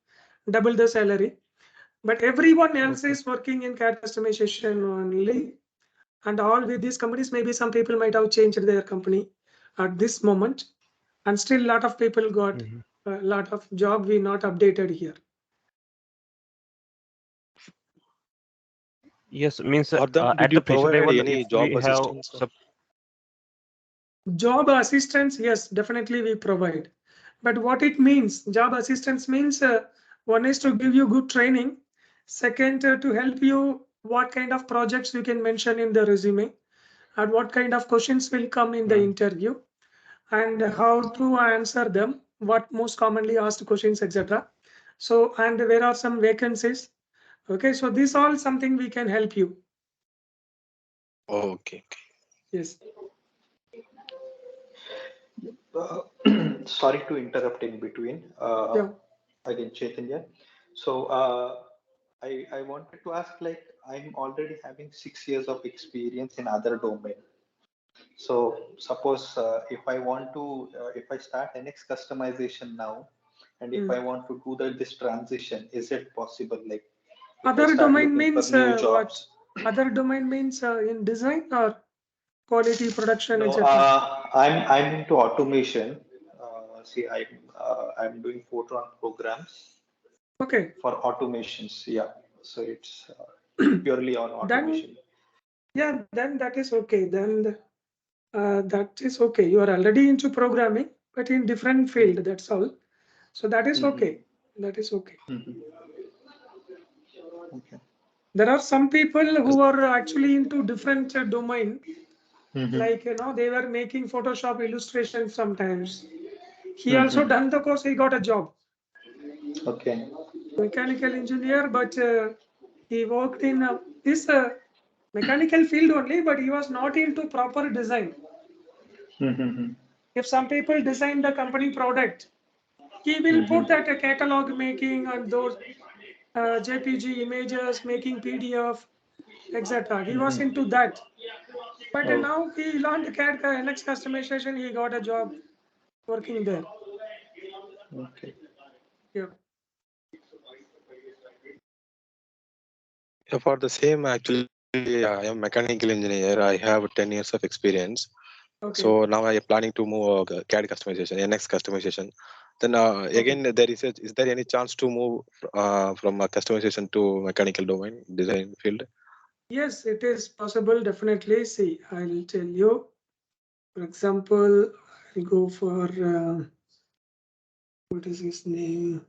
double the salary. But everyone else is working in CAD customization only. And all with these companies, maybe some people might have changed their company at this moment. And still a lot of people got a lot of job we not updated here. Yes, means For them, at did the you fresher provide level, any if job we have assistance? Job assistance, yes, definitely we provide. But what it means, job assistance means one is to give you good training. Second, to help you what kind of projects you can mention in the resume, and what kind of questions will come in the interview, and how to answer them, what most commonly asked questions, etc. So, and where are some vacancies. Okay, so this all something we can help you. Okay. Yes. Sorry to interrupt in between. Again, Chaitanya. So I wanted to ask, like, I'm already having 6 years of experience in other domain. So suppose if I want to, if I start NX customization now, And if I want to do this transition, is it possible? Like if I Other start domain looking means for new what? jobs. Other domain means in design or quality production, No, etc. I'm into automation. See, I'm doing Fortran programs Okay. for automations. Yeah, so it's purely on Then, automation. yeah, then that is okay. Then that is okay. You are already into programming, but in different field. That's all. So that is okay. That is okay. Okay. There are some people who are actually into different domain. Like, they were making Photoshop illustration sometimes. He also done the course, he got a job. Okay. Mechanical engineer, but he worked in this mechanical field only, but he was not into proper design. If some people design the company product, he will put that a catalog making and those JPG images, making PDF, etc. He was into that. But now he learned CAD NX customization, he got a job working there. Okay. Yeah. For the same, actually, I am mechanical engineer. I have 10 years of experience. Okay. So now I am planning to move CAD customization, NX customization. Then again, is there any chance to move from customization to mechanical domain design field? Yes, it is possible. Definitely. See, I'll tell you. For example, I'll go for what is his name?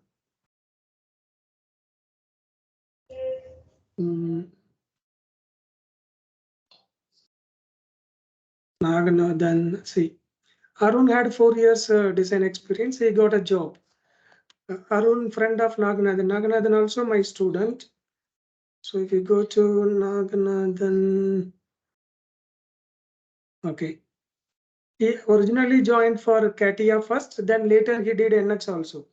Naganathan. See, Arun had 4 years design experience. He got a job. Arun, friend of Naganathan. Naganathan also my student. So if you go to Naganathan, okay. He originally joined for CATIA first, then later he did NX also.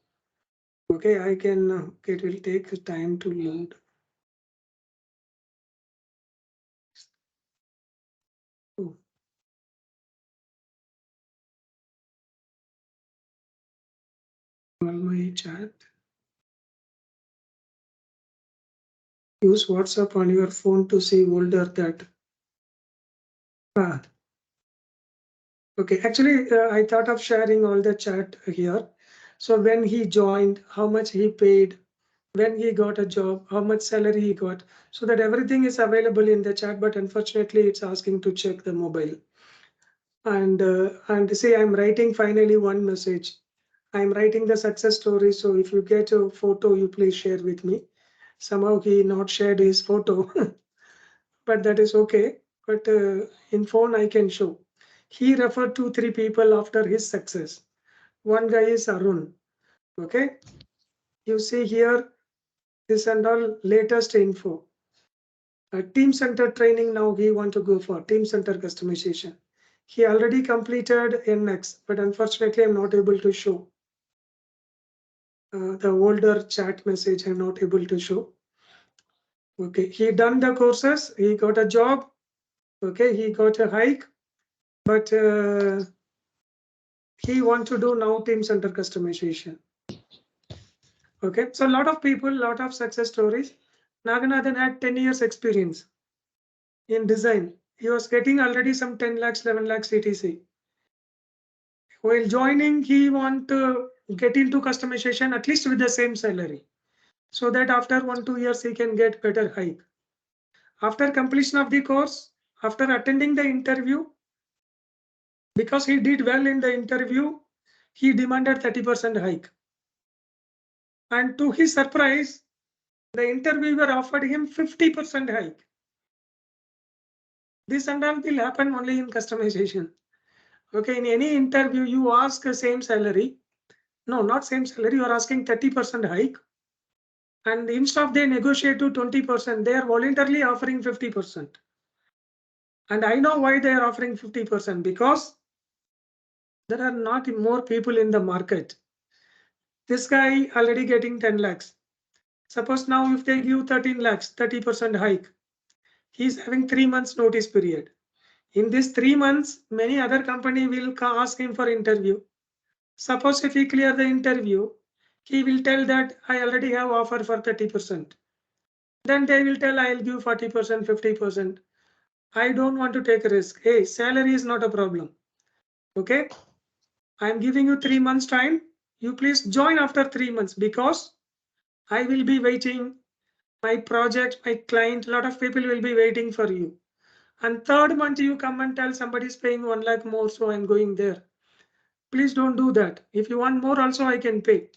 Okay, I can, it will take time to load. Oh. All my chat. Use WhatsApp on your phone to see older that. Okay, actually, I thought of sharing all the chat here. So when he joined, how much he paid, when he got a job, how much salary he got, so that everything is available in the chat, but unfortunately it's asking to check the mobile. And say I'm writing finally one message. I'm writing the success story. So if you get a photo, you please share with me. Somehow he not shared his photo, but that is okay. But in phone I can show. He referred to 3 people after his success. One guy is Arun. Okay, you see here this and all latest info. Team center training now we want to go for team center customization. He already completed NX, but unfortunately I'm not able to show. The older chat message I'm not able to show. Okay, he done the courses, he got a job. Okay, he got a hike, but he want to do now team center customization. Okay, so a lot of people, lot of success stories. Naganathan had 10 years experience in design. He was getting already some 10 lakhs, 11 lakhs etc. While joining, he want to get into customization at least with the same salary, so that after 1-2 years he can get better hike. After completion of the course, after attending the interview, because he did well in the interview, he demanded 30% hike. And to his surprise, the interviewer offered him 50% hike. This and all will happen only in customization. Okay, in any interview, you ask the same salary. No, not same salary, you are asking 30% hike. And instead of they negotiate to 20%, they are voluntarily offering 50%. And I know why they are offering 50%, because there are not more people in the market. This guy already getting 10 lakhs. Suppose now if they give 13 lakhs, 30% hike, he's having 3 months notice period. In this 3 months, many other company will ask him for interview. Suppose if he clear the interview, he will tell that I already have offer for 30%. Then they will tell I'll give 40%, 50%. I don't want to take a risk. Hey, salary is not a problem. Okay, I'm giving you 3 months time. You please join after 3 months, because I will be waiting. My project, my client, a lot of people will be waiting for you. And 3rd month you come and tell somebody's paying 1 lakh more, so I'm going there. Please don't do that. If you want more also, I can pay.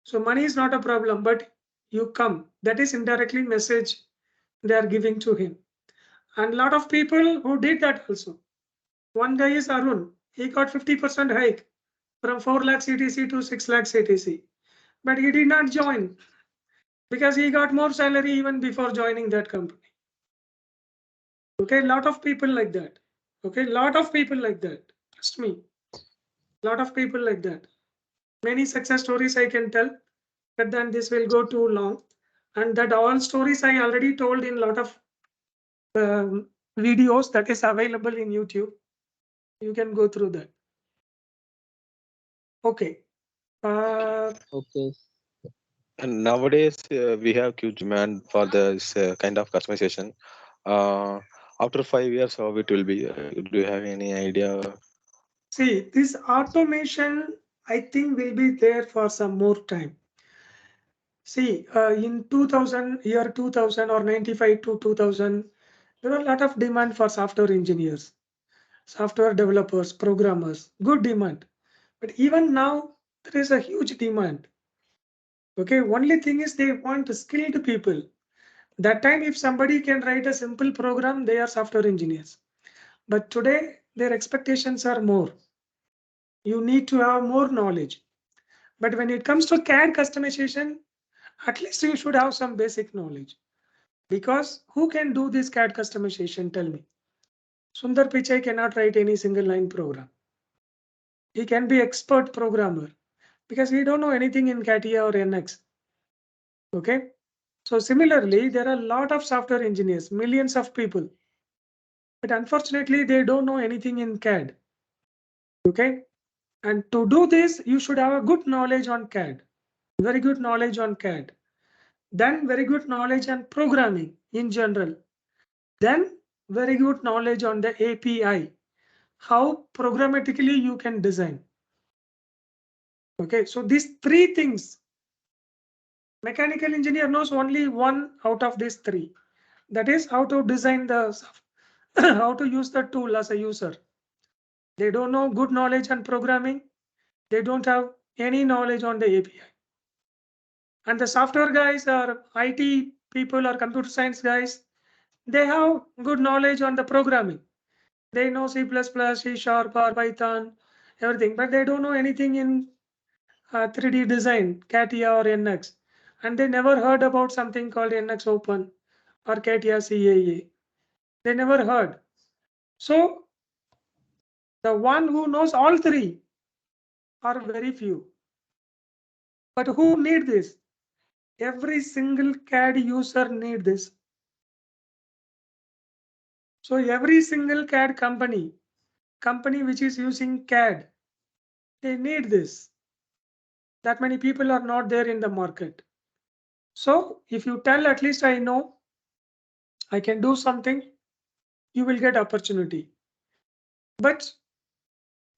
So money is not a problem, but you come. That is indirectly message they are giving to him. And a lot of people who did that also. One guy is Arun. He got 50% hike from 4 lakh CTC to 6 lakh CTC. But he did not join because he got more salary even before joining that company. Okay, a lot of people like that. Okay, lot of people like that. Trust me, lot of people like that. Many success stories I can tell, but then this will go too long. And that all stories I already told in lot of videos that is available in YouTube. You can go through that. Okay. Okay. And nowadays we have huge demand for this kind of customization. After 5 years, how it will be? Do you have any idea? See, this automation, I think, will be there for some more time. See, in 2000 or 95 to 2000, there are a lot of demand for software engineers, software developers, programmers, good demand. But even now, there is a huge demand. Okay, only thing is they want skilled people. That time, if somebody can write a simple program, they are software engineers. But today, their expectations are more. You need to have more knowledge. But when it comes to CAD customization, at least you should have some basic knowledge. Because who can do this CAD customization? Tell me. Sundar Pichai cannot write any single line program. He can be expert programmer because he don't know anything in CATIA or NX. Okay. So similarly, there are a lot of software engineers, millions of people, but unfortunately, they don't know anything in CAD. Okay. And to do this, you should have a good knowledge on CAD, very good knowledge on CAD, then very good knowledge on programming in general, then very good knowledge on the API, how programmatically you can design. Okay, so these 3 things, mechanical engineer knows only one out of these 3. That is how to design the how to use the tool as a user. They don't know good knowledge on programming. They don't have any knowledge on the API. And the software guys or IT people or computer science guys, they have good knowledge on the programming. They know C++, C Sharp or Python, everything, but they don't know anything in 3D design, CATIA or NX. And they never heard about something called NX Open or CATIA CAA. They never heard. So the one who knows all 3 are very few. But who need this? Every single CAD user need this. So every single CAD company which is using CAD, they need this. That many people are not there in the market. So if you tell at least I know, I can do something, you will get opportunity. But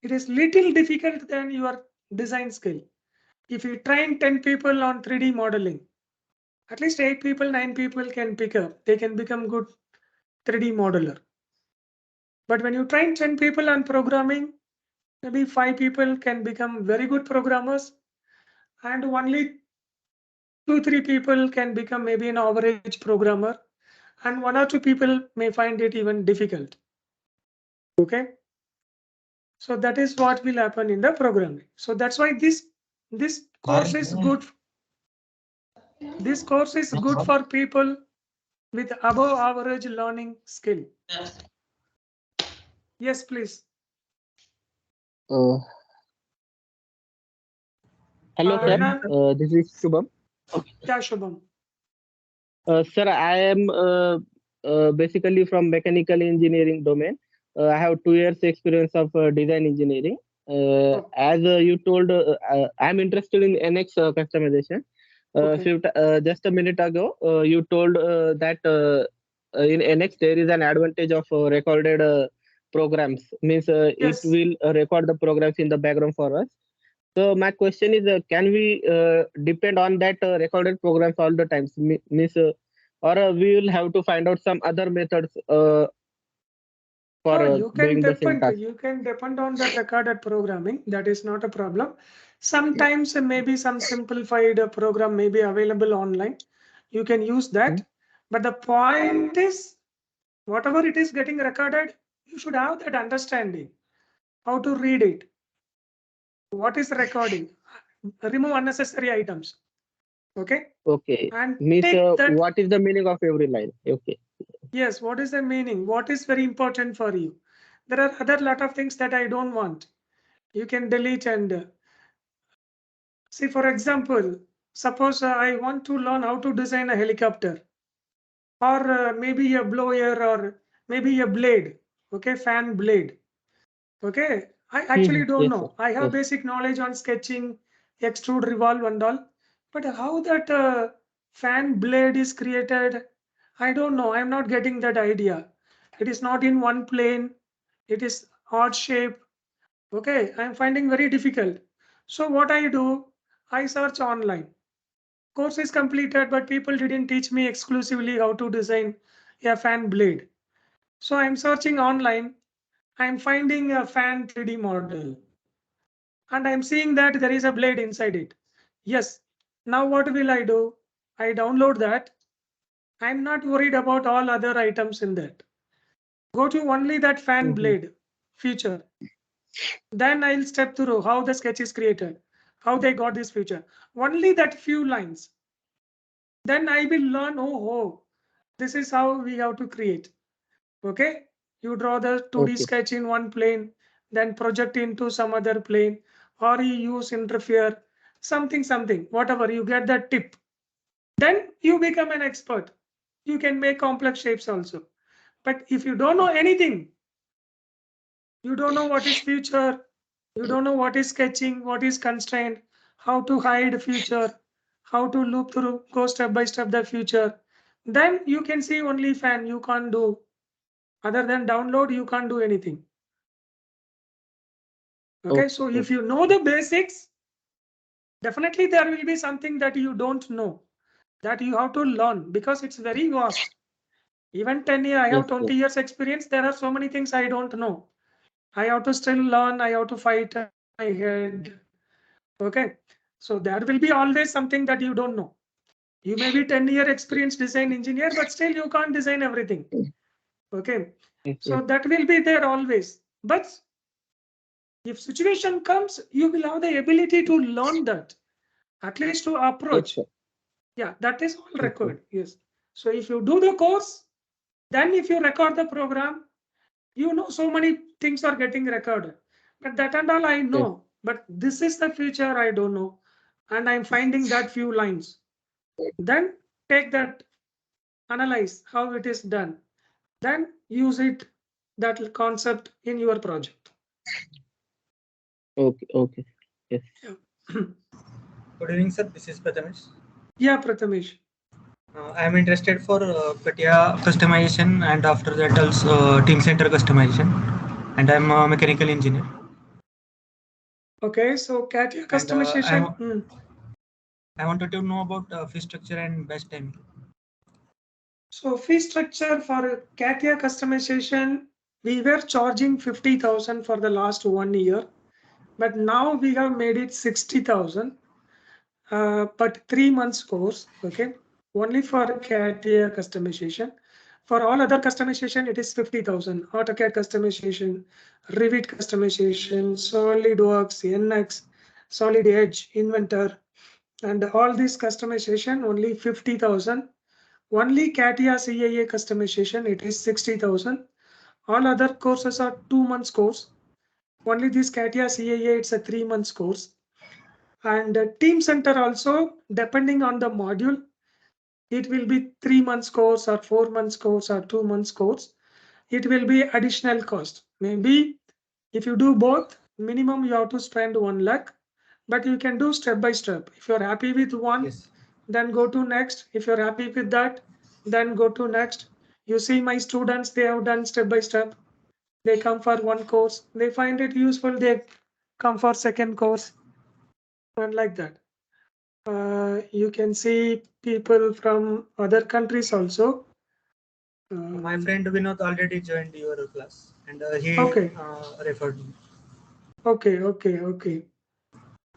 it is little difficult than your design skill. If you train 10 people on 3D modeling, at least 8 people, 9 people can pick up. They can become good 3D modeler. But when you train 10 people on programming, maybe 5 people can become very good programmers, and only 2-3 people can become maybe an average programmer, and 1 or 2 people may find it even difficult. Okay. So that is what will happen in the programming. So that's why this course is good. This course is good for people with above average learning skill. Yes, please. Hello, sir. This is Shubham. Yeah, Shubham. Sir, I am basically from mechanical engineering domain. I have 2 years experience of design engineering. as you told, I'm interested in NX customization. Just a minute ago, you told that in NX there is an advantage of recorded programs. Means it will record the programs in the background for us. So my question is, can we depend on that recorded programs all the times? Means, or we will have to find out some other methods for you can doing the same task. You can depend on that recorded programming. That is not a problem. Sometimes maybe some simplified program may be available online. You can use that. But the point is, whatever it is getting recorded, you should have that understanding. How to read it. What is recording? Remove unnecessary items. Okay. Okay. And Means, take that. what is the meaning of every line? Okay. Yes, what is the meaning? What is very important for you? There are other lot of things that I don't want. You can delete and see, for example, suppose I want to learn how to design a helicopter or maybe a blower or maybe a blade, okay, fan blade. Okay, I actually don't know. I have basic knowledge on sketching, extrude, revolve and all, but how that fan blade is created, I don't know. I'm not getting that idea. It is not in one plane. It is odd shape. Okay, I'm finding very difficult. So what I do, I search online. Course is completed, but people didn't teach me exclusively how to design a fan blade. So I'm searching online. I'm finding a fan 3D model. And I'm seeing that there is a blade inside it. Yes. Now what will I do? I download that. I'm not worried about all other items in that. Go to only that fan blade feature. Then I'll step through how the sketch is created, how they got this feature. Only that few lines. Then I will learn, oh, this is how we have to create. Okay. You draw the 2D sketch in one plane, then project into some other plane, or you use interfere, something, whatever, you get that tip. Then you become an expert. You can make complex shapes also. But if you don't know anything, you don't know what is feature, you don't know what is sketching, what is constraint, how to hide feature, how to loop through, go step by step the feature, then you can see only fan. You can't do other than download. You can't do anything. Okay, so if you know the basics, definitely there will be something that you don't know that you have to learn because it's very vast. Even 10 years, I have 20 years experience. There are so many things I don't know. I have to still learn. I have to fight my head. Okay, so there will be always something that you don't know. You may be 10-year experienced design engineer, but still you can't design everything. Okay, so that will be there always. But if situation comes, you will have the ability to learn that, at least to approach. Yeah, that is all required. Yes. So if you do the course, then if you record the program, you know so many things are getting recorded. But that and all I know. But this is the feature I don't know. And I'm finding that few lines. Then take that, analyze how it is done. Then use it, that concept in your project. Okay. Yes. Good evening, sir. This is Prathamesh. Yeah, Prathamesh. I am interested for CATIA customization and after that also team center customization. And I am a mechanical engineer. Okay, so CATIA customization. And, I wanted to know about fee structure and best timing. So fee structure for CATIA customization, we were charging 50,000 for the last 1 year, but now we have made it 60,000, but 3 months course. Okay, only for CATIA customization. For all other customization, it is 50,000. AutoCAD customization, Revit customization, SolidWorks, NX, Solid Edge, Inventor, and all this customization only 50,000. Only CATIA CAA customization, it is 60,000. All other courses are 2 months course. Only this CATIA CAA, it's a 3 months course. And Team Center also, depending on the module, it will be 3 months course or 4 months course or 2 months course. It will be additional cost. Maybe if you do both, minimum you have to spend 1 lakh, but you can do step by step. If you're happy with one, Yes. then go to next. If you're happy with that, then go to next. You see my students, they have done step by step. They come for one course, they find it useful, they come for second course, and like that. You can see people from other countries also. My friend Vinod already joined your class, and he Okay. referred me. Okay.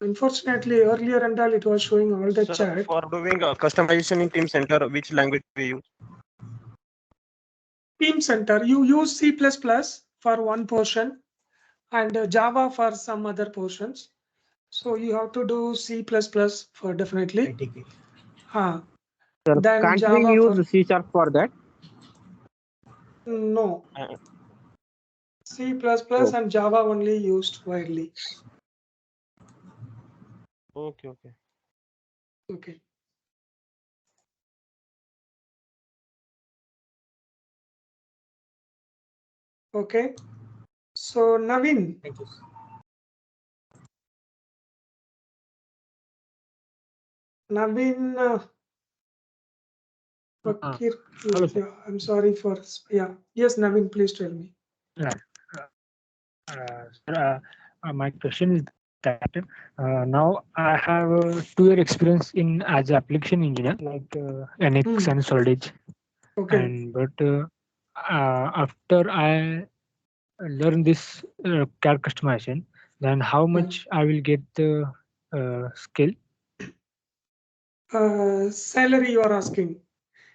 Unfortunately, earlier and all, it was showing all the Sir, chat. for doing customization in Team Center, which language we use? Team Center, you use C++ for one portion and Java for some other portions. So you have to do C++ for definitely. ITK. Sir, Then can't we Java for use C# for that? no. Uh, C++ Oh. and Java only used widely. Okay. Okay. Okay. So Naveen. Thank you. Naveen. Fakir, Hello, sir. yeah, I'm sorry for Yes, Naveen, please tell me. Yeah. Sir, my question is that now I have a 2-year experience in as an application engineer, like NX and Solidage. Okay. And but after I learn this CAD customization, then how much I will get the skill? Salary you are asking.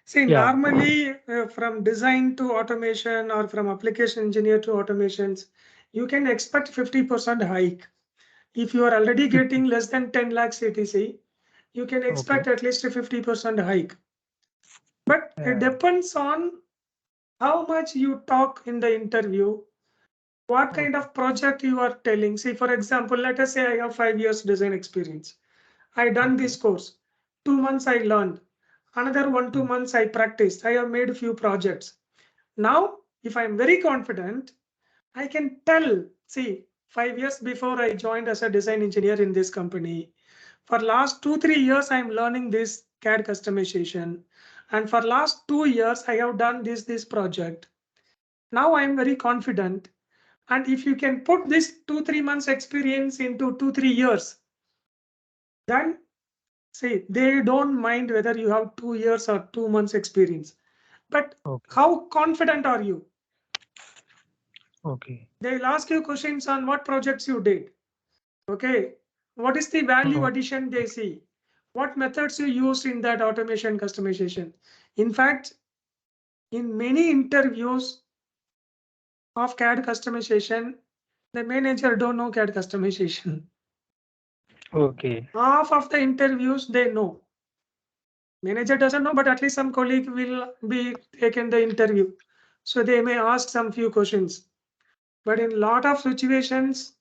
See, Yeah. normally from design to automation or from application engineer to automations, you can expect 50% hike. If you are already getting less than 10 lakhs CTC, you can expect at least a 50% hike. But it depends on how much you talk in the interview, what kind of project you are telling. See, for example, let us say I have 5 years design experience. I done this course. 2 months I learned. Another 1-2 months I practiced. I have made a few projects. Now, if I'm very confident, I can tell, see, 5 years before I joined as a design engineer in this company, for last 2-3 years, I'm learning this CAD customization. And for last 2 years, I have done this project. Now I'm very confident. And if you can put this 2-3 months experience into 2-3 years, then see, they don't mind whether you have 2 years or 2 months experience. But how confident are you? Okay. They'll ask you questions on what projects you did. Okay. What is the value addition they see? What methods you used in that automation customization? In fact, in many interviews of CAD customization, the manager don't know CAD customization. Okay. Half of the interviews they know. Manager doesn't know, but at least some colleague will be taken the interview. So they may ask some few questions. But in a lot of situations,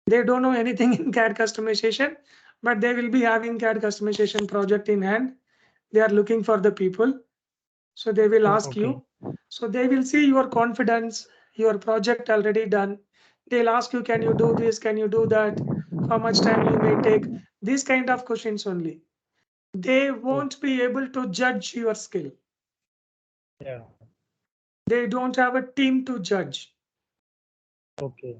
they don't know anything in CAD customization, but they will be having CAD customization project in hand. They are looking for the people. So they will ask you. So they will see your confidence, your project already done. They'll ask you, can you do this? Can you do that? How much time you may take? These kind of questions only. They won't be able to judge your skill. Yeah. They don't have a team to judge. Okay.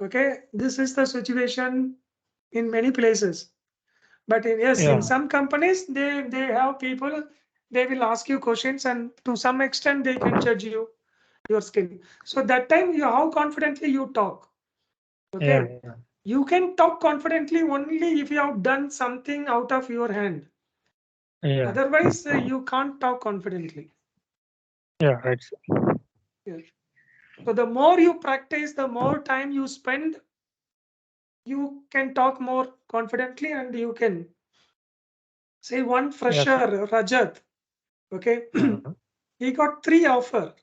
Okay, this is the situation in many places. But in some companies, they have people, they will ask you questions and to some extent they can judge you, your skill. So that time how confidently you talk. Okay. Yeah. You can talk confidently only if you have done something out of your hand. Yeah. Otherwise, you can't talk confidently. Yeah, right. Yes. So the more you practice, the more time you spend, you can talk more confidently and you can say one fresher, Rajat. Okay. He got 3 offers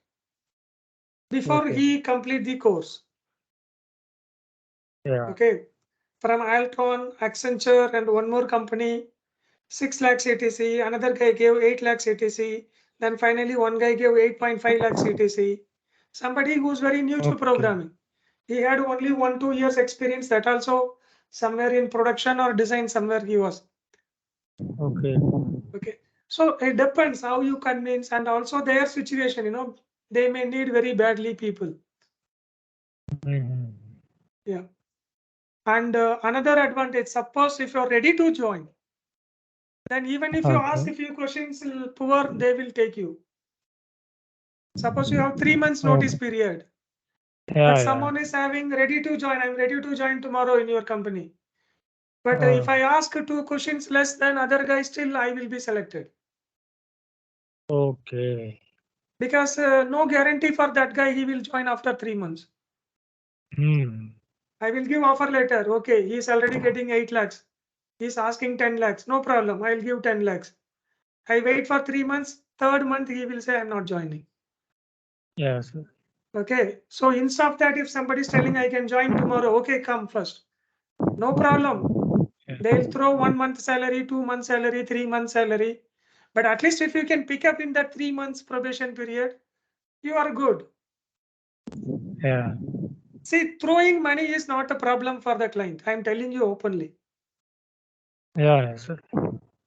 before he complete the course. Yeah. Okay. From Altron, Accenture, and one more company, 6 lakhs CTC. Another guy gave 8 lakhs CTC. Then finally, one guy gave 8.5 lakhs CTC. Somebody who's very new to programming. He had only 1-2 years experience, that also somewhere in production or design somewhere he was. Okay. Okay. So it depends how you convince, and also their situation, you know, they may need very badly people. Mhm. Yeah. And another advantage, suppose if you're ready to join, then even if you ask a few questions poor, they will take you. Suppose you have 3 months notice period, Yeah, but yeah. someone is having ready to join, I'm ready to join tomorrow in your company. But if I ask 2 questions less than other guys, still I will be selected. Okay. Because no guarantee for that guy, he will join after 3 months. I will give offer letter. Okay, he's already getting 8 lakhs. He's asking 10 lakhs. No problem. I'll give 10 lakhs. I wait for 3 months. 3rd month, he will say, I'm not joining. Yes. Okay. So instead of that, if somebody is telling I can join tomorrow, okay, come first. No problem. They'll throw 1 month salary, 2 month salary, 3 month salary. But at least if you can pick up in that 3 months probation period, you are good. Yeah. See, throwing money is not a problem for the client. I'm telling you openly. Yeah, sir.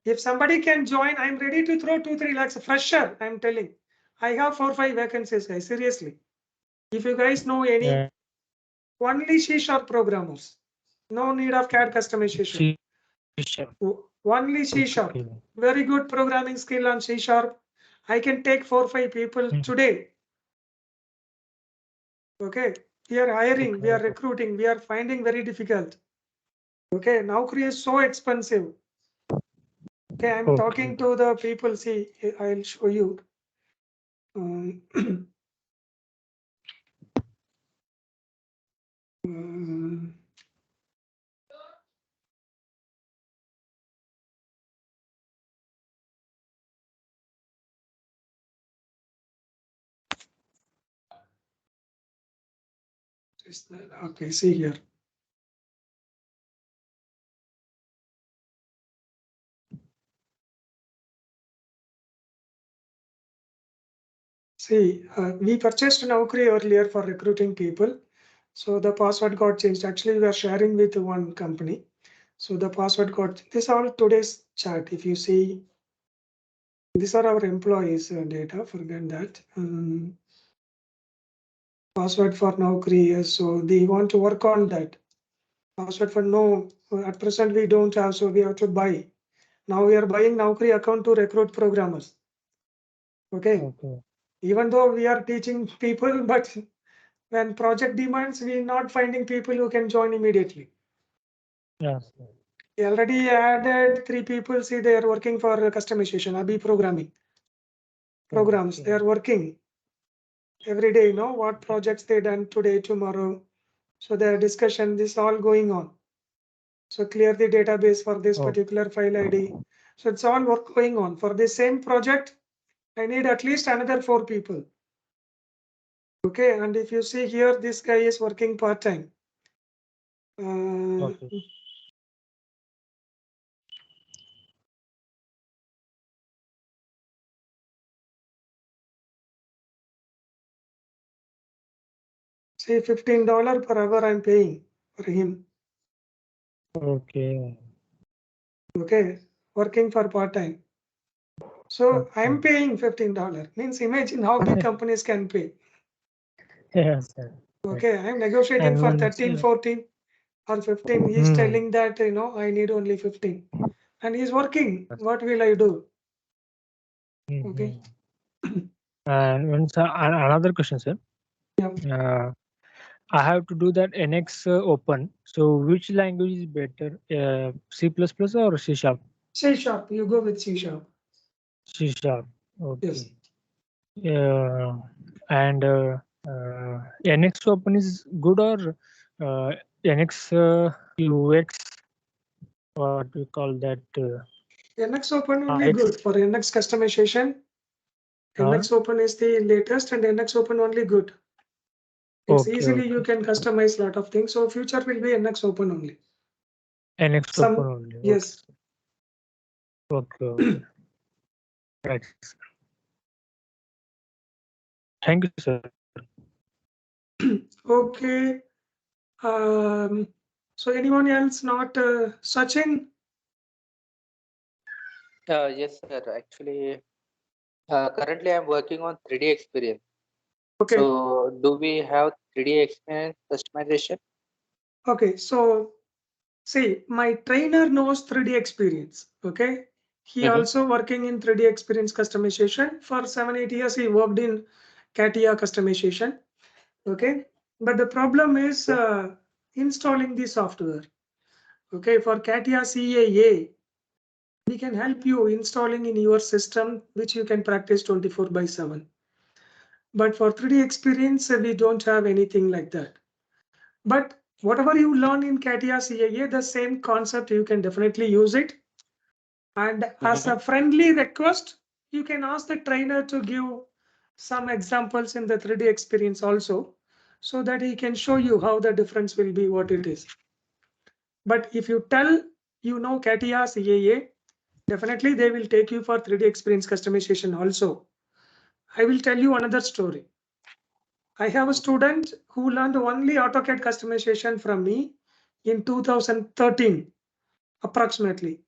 If somebody can join, I'm ready to throw 2-3 lakhs fresher. I'm telling. I have 4-5 vacancies, guys. Seriously. If you guys know any, Yeah. only C# programmers. No need of CAD customization. Only C#. Okay. Very good programming skill on C#. I can take 4-5 people today. Okay. We are hiring, we are recruiting, we are finding very difficult. Okay. Naukri is so expensive. Okay. I'm talking to the people. See, I'll show you. Okay, see here. See, we purchased Naukri earlier for recruiting people. So the password got changed. Actually, we are sharing with one company. So the password got, this is all today's chat. If you see, these are our employees data, forget that. Password for Naukri, yes. So they want to work on that. Password for no, at present we don't have, so we have to buy. Now we are buying Naukri account to recruit programmers. Okay. Even though we are teaching people, but when project demands, we are not finding people who can join immediately. Yes. We already added 3 people. See, they are working for customization, ABI programming programs. They are working every day. You know what projects they done today, tomorrow. So their discussion, this all going on. So clear the database for this particular file ID. So it's all work going on for the same project. I need at least another 4 people. Okay, and if you see here, this guy is working part-time. Say $15 per hour I'm paying for him. Okay. Okay, working for part-time. So I'm paying $15. Means imagine how big companies can pay. Yes, sir. Okay, I'm negotiating for 13, 14 or 15. He's telling that, you know, I need only 15. And he's working. What will I do? Okay. And another question, sir. I have to do that NX open. So which language is better, C++ or C Sharp? C Sharp. You go with C Sharp. C Sharp. Okay. Yes. And NX open is good or NX UX? What we call that? NX Open only good for NX customization. NX Open is the latest, and NX Open only good. It's easily you can customize a lot of things. So future will be NX Open only. NX Open only. Yes. Okay. Right. Thank you, sir. Okay. So anyone else not Sachin? Yes, sir. Actually, currently I'm working on 3D experience. Okay. So, do we have 3D experience customization? Okay. So see, my trainer knows 3D experience. Okay. He also working in 3D experience customization. For 7-8 years, he worked in CATIA customization. Okay. But the problem is installing the software. Okay. For CATIA CAA, we can help you installing in your system, which you can practice 24/7. But for 3D experience, we don't have anything like that. But whatever you learn in CATIA CAA, the same concept, you can definitely use it. And as a friendly request, you can ask the trainer to give some examples in the 3D experience also, so that he can show you how the difference will be, what it is. But if you tell you know CATIA CAA, definitely they will take you for 3D experience customization also. I will tell you another story. I have a student who learned only AutoCAD customization from me in 2013, approximately.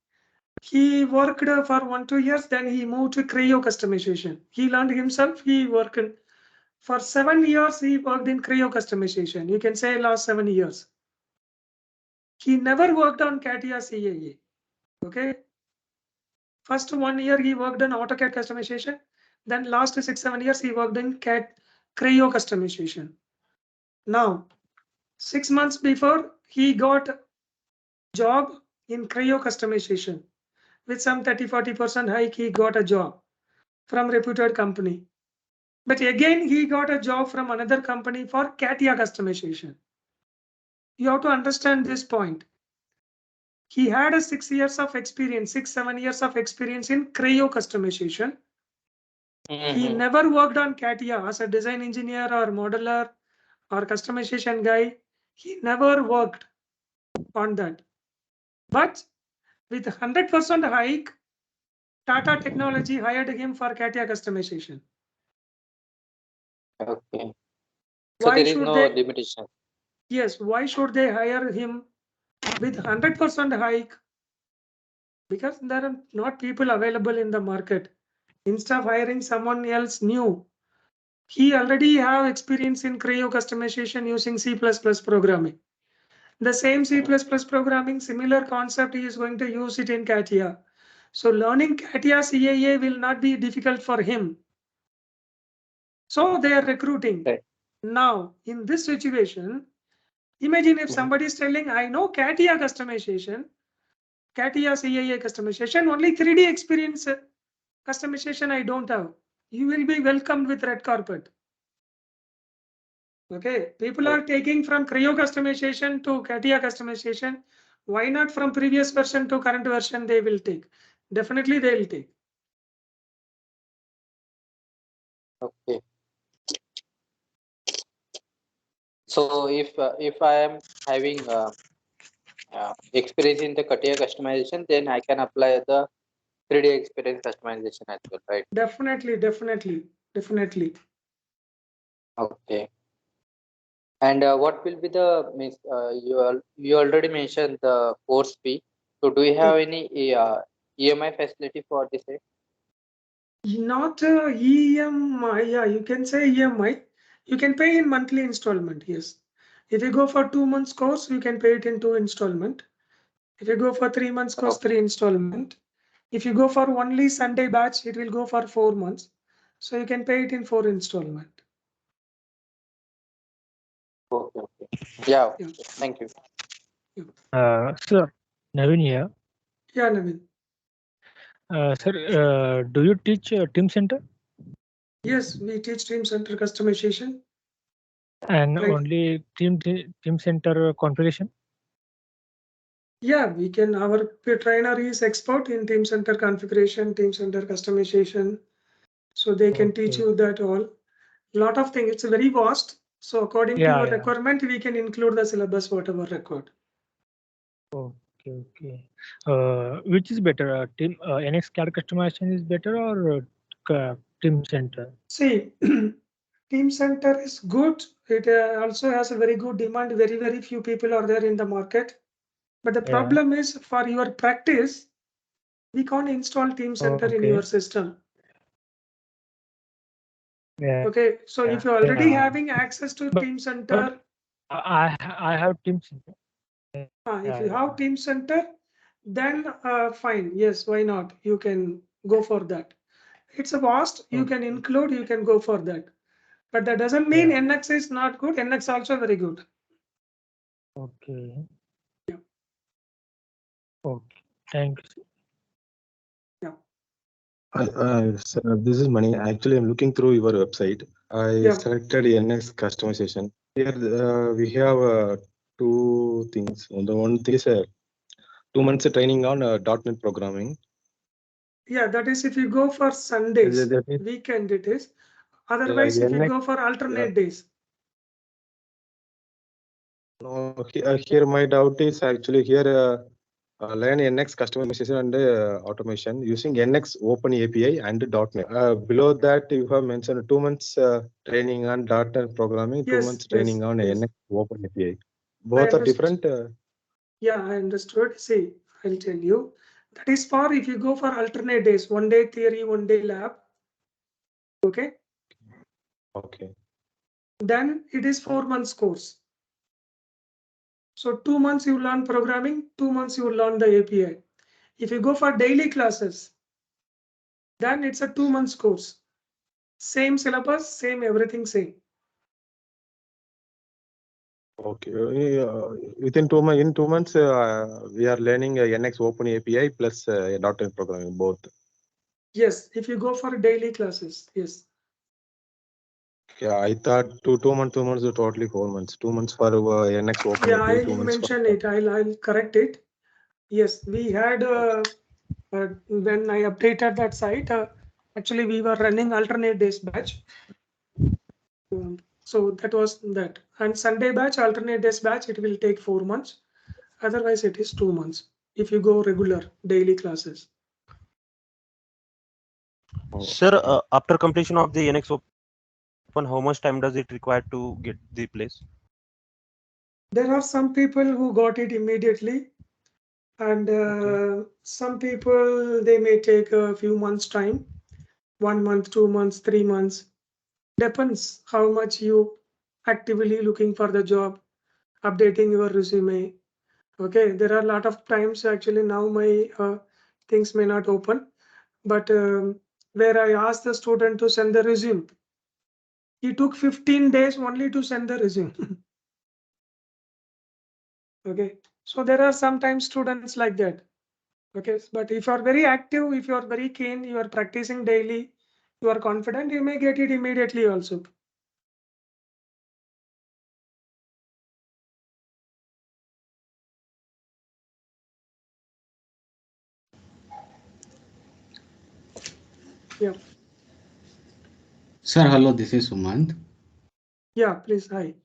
He worked for 1-2 years, then he moved to Creo customization. He learned himself, he worked for 7 years, he worked in Creo customization. You can say last 7 years. He never worked on CATIA CAA. Okay. First 1 year he worked on AutoCAD customization. Then last 6-7 years he worked in Creo customization. Now, 6 months before he got job in Creo customization. With some 30-40% hike, he got a job from reputed company. But again, he got a job from another company for CATIA customization. You have to understand this point. He had a 6 years of experience, 6-7 years of experience in Creo customization. He never worked on CATIA as a design engineer or modeler or customization guy. He never worked on that. But with 100% hike, Tata Technology hired him for CATIA customization. Okay. So Why there is should no they? limitation. Yes, why should they hire him with 100% hike? Because there are not people available in the market. Instead of hiring someone else new, he already have experience in Creo customization using C++ programming. The same C++ programming, similar concept, he is going to use it in CATIA. So learning CATIA CAA will not be difficult for him. So they are recruiting. Right. Now, in this situation, imagine if somebody is telling, I know CATIA customization, CATIA CAA customization, only 3D experience customization I don't have. You will be welcomed with red carpet. Okay, people are taking from Creo customization to CATIA customization. Why not from previous version to current version they will take? Definitely they will take. Okay. So if I am having experience in the CATIA customization, then I can apply the 3D experience customization as well, right? Definitely. Okay. And what will be the means? You already mentioned the course fee. So do you have any EMI facility for this? Not EMI, yeah, you can say EMI. You can pay in monthly installment, yes. If you go for 2 months course, you can pay it in 2 installment. If you go for 3 months course, 3 installment. If you go for only Sunday batch, it will go for 4 months. So you can pay it in 4 installment. Okay. Yeah. Yeah. Thank you. Sir, Navin here. Yeah, Navin. Sir, do you teach Team Center? Yes, we teach Team Center customization. And Right. only Team Center configuration? Yeah, we can. Our trainer is expert in Team Center configuration, Team Center customization. So they can teach you that all. Lot of things. It's very vast. So according to your requirement, we can include the syllabus, whatever required. Okay. Which is better? NX CAD customization is better or Team Center? See, Team Center is good It also has a very good demand. Very few people are there in the market. But the problem is for your practice, we can't install Team Center in your system. Yeah. Okay, so if you're already having access to Team Center, I have Team Center. if you have Team Center, then fine. Yes, why not? You can go for that. It's a vast. You can include. You can go for that. But that doesn't mean NX is not good. NX also very good. Okay. Yeah. Okay. Thank you. Sir, this is Mani. Actually, I'm looking through your website. I selected NX customization. Here we have two things. The one thing is 2 months training on .NET programming. Yeah, that is if you go for Sundays, weekend it is. Otherwise, if you go for alternate days. No, here my doubt is actually here learn NX customization and automation using NX Open API and .NET. Below that, you have mentioned 2 months training on .NET programming, 2 months training on NX Open API. Both are different. Yeah, I understood. See, I'll tell you. That is for if you go for alternate days, 1 day theory, 1 day lab. Okay. Okay. Then it is 4 months course. So 2 months you learn programming, 2 months you learn the API. If you go for daily classes, then it's a 2 months course. Same syllabus, same everything same. Okay. Within 2 months, in 2 months, we are learning NX Open API plus .NET programming both. Yes, if you go for daily classes, yes. Yeah, I thought 2 months is totally 4 months. 2 months for NX Open Yeah, API. I'll 2 months mention it. I'll correct it. Yes, we had when I updated that site. Actually, we were running alternate days batch. So that was that. And Sunday batch, alternate days batch, it will take 4 months. Otherwise, it is 2 months if you go regular daily classes. Sir, after completion of the NX Open, how much time does it require to get the place? There are some people who got it immediately, and some people they may take a few months time, 1 month, 2 months, 3 months. Depends how much you actively looking for the job, updating your resume. Okay, there are a lot of times actually now my things may not open, but where I asked the student to send the resume, he took 15 days only to send the resume. Okay, so there are sometimes students like that. Okay, but if you are very active, if you are very keen, you are practicing daily, you are confident, you may get it immediately also. Yeah. Sir, hello, this is Sumant. Yeah, please, hi.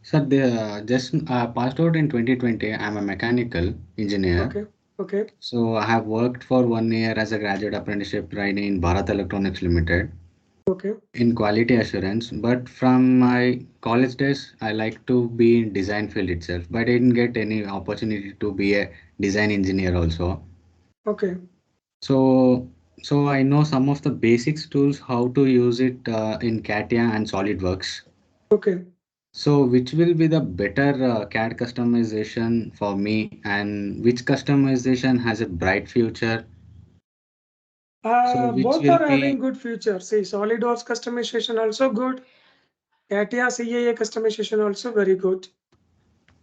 Sir, just passed out in 2020. I'm a mechanical engineer. Okay, okay. So I have worked for 1 year as a graduate apprenticeship training in Bharat Electronics Limited. Okay. In quality assurance, but from my college days, I like to be in design field itself, but I didn't get any opportunity to be a design engineer also. Okay. So I know some of the basics tools, how to use it in CATIA and SolidWorks. Okay. So which will be the better CAD customization for me, and which customization has a bright future? So which Both will are be having good features. See, SolidWorks customization also good. CATIA CAA customization also very good.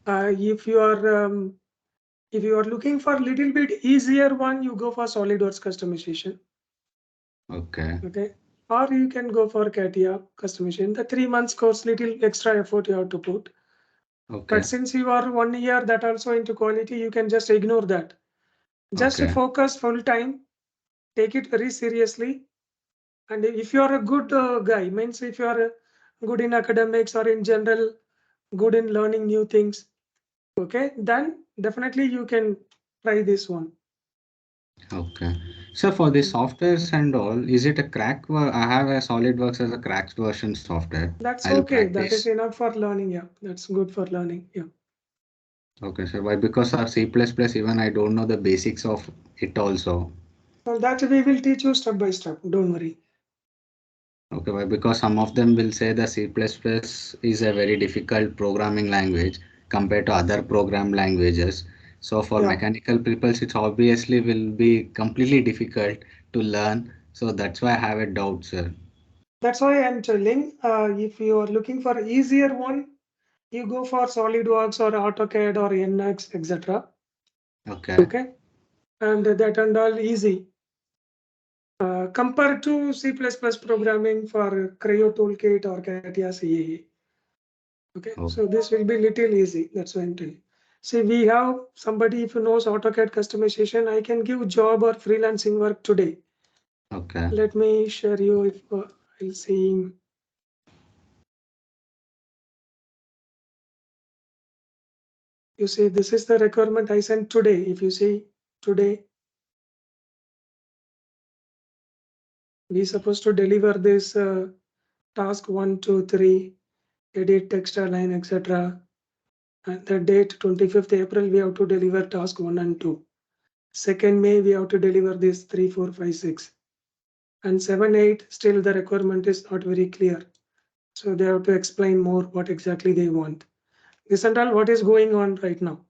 If you are looking for a little bit easier one, you go for SolidWorks customization. okay. Okay. Or you can go for CATIA customization. The 3 months course, little extra effort you have to put. Okay. But since you are 1 year that also into quality, you can just ignore that. Just Okay. focus full time. Take it very seriously. And if you are a good guy, means if you are good in academics or in general, good in learning new things, okay, then definitely you can try this one. Okay. So for the softwares and all, is it a crack? I have a SolidWorks as a cracked version software. That's I'll okay. That is practice. enough for learning. Yeah, that's good for learning. Yeah. Okay, sir. Why? Because of C++, even I don't know the basics of it also. Well, that we will teach you step by step. Don't worry. Okay, why? Because some of them will say the C++ is a very difficult programming language compared to other program languages. So for Yeah. mechanical people, it's obviously will be completely difficult to learn. So that's why I have a doubt, sir. That's why I'm telling. If you are looking for easier one, you go for SolidWorks or AutoCAD or NX, etc. Okay. Okay, and that and all easy. Compared to C++ programming for Creo Toolkit or CATIA CAE. Okay, Oh, so this will be little easy. That's why I'm telling. See, we have somebody if who knows AutoCAD customization, I can give job or freelancing work today. okay. Let me share you if I'll see. You see, this is the requirement I sent today. If you see today, we supposed to deliver this task 1, 2, 3, edit text align, etc. And the date 25th April, we have to deliver task 1 and 2. 2nd May, we have to deliver this 3, 4, 5, 6. And 7, 8, still the requirement is not very clear. So they have to explain more what exactly they want. This and all what is going on right now.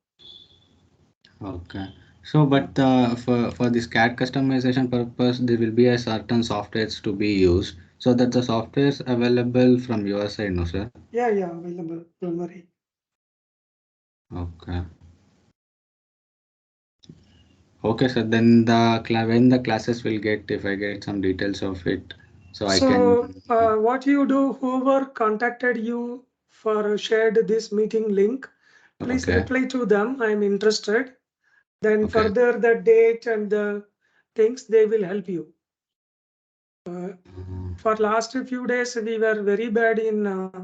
Okay. So, but for this CAD customization purpose, there will be a certain softwares to be used. So that the softwares available from your side, no, sir? Yeah, available. Don't worry. Okay. Okay, sir. Then when the classes will get, if I get some details of it, so I So can. what you do, whoever contacted you for shared this meeting link, please Okay. reply to them. I'm interested. Then Okay. further the date and the things they will help you. For last few days we were very bad in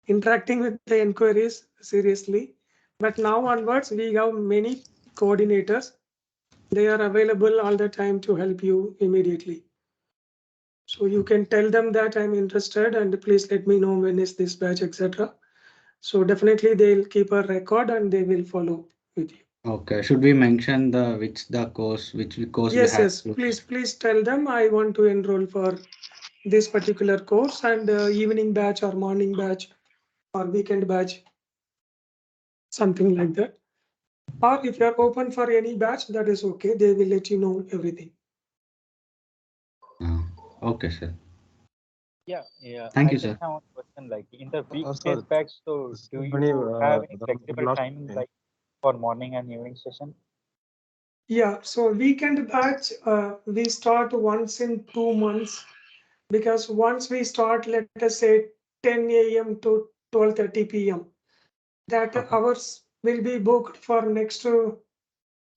interacting with the inquiries seriously, but now onwards we have many coordinators. They are available all the time to help you immediately. So you can tell them that I'm interested and please let me know when is this batch, etc. So definitely they'll keep a record and they will follow with you. Okay. Should we mention which course we have Yes. to? Please tell them I want to enroll for this particular course and evening batch or morning batch or weekend batch, something like that. Or if you're open for any batch, that is okay. They will let you know everything. Okay, sir. Yeah. Thank I you, just send have one question. Like in the Sir, weekdays back, so do many, you have any the flexible last. timing like for morning and evening session? Yeah, so weekend batch, we start once in 2 months because once we start, let us say 10 a.m. to 12:30 p.m. That Okay. hours will be booked for next 2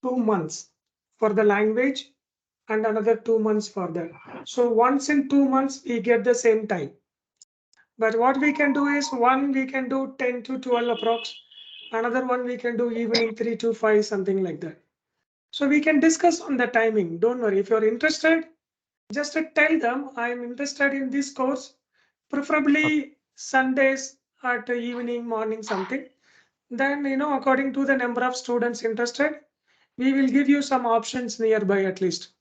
months for the language and another 2 months for that. So once in 2 months, we get the same time. But what we can do is one we can do 10 to 12 approx. Another one we can do evening 3 to 5, something like that. So we can discuss on the timing. Don't worry. If you're interested, just tell them I'm interested in this course, preferably Sundays at evening, morning, something. Then, according to the number of students interested, we will give you some options nearby at least.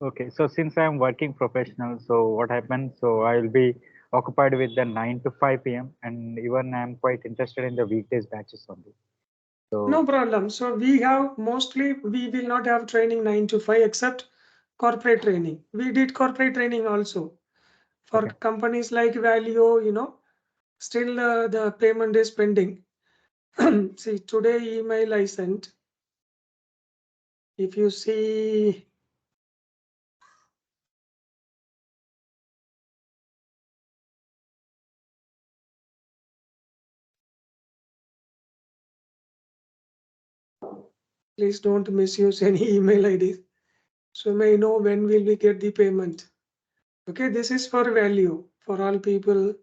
Okay, so since I'm working professional, so what happens? So I will be occupied with the 9 to 5 p.m. and even I'm quite interested in the weekdays batches only. No So problem. So we will not have training 9 to 5 except corporate training. We did corporate training also for okay, companies like Valio, still the payment is pending. See, today email I sent. If you see, please don't misuse any email IDs. So may know when will we get the payment. Okay, this is for value for all people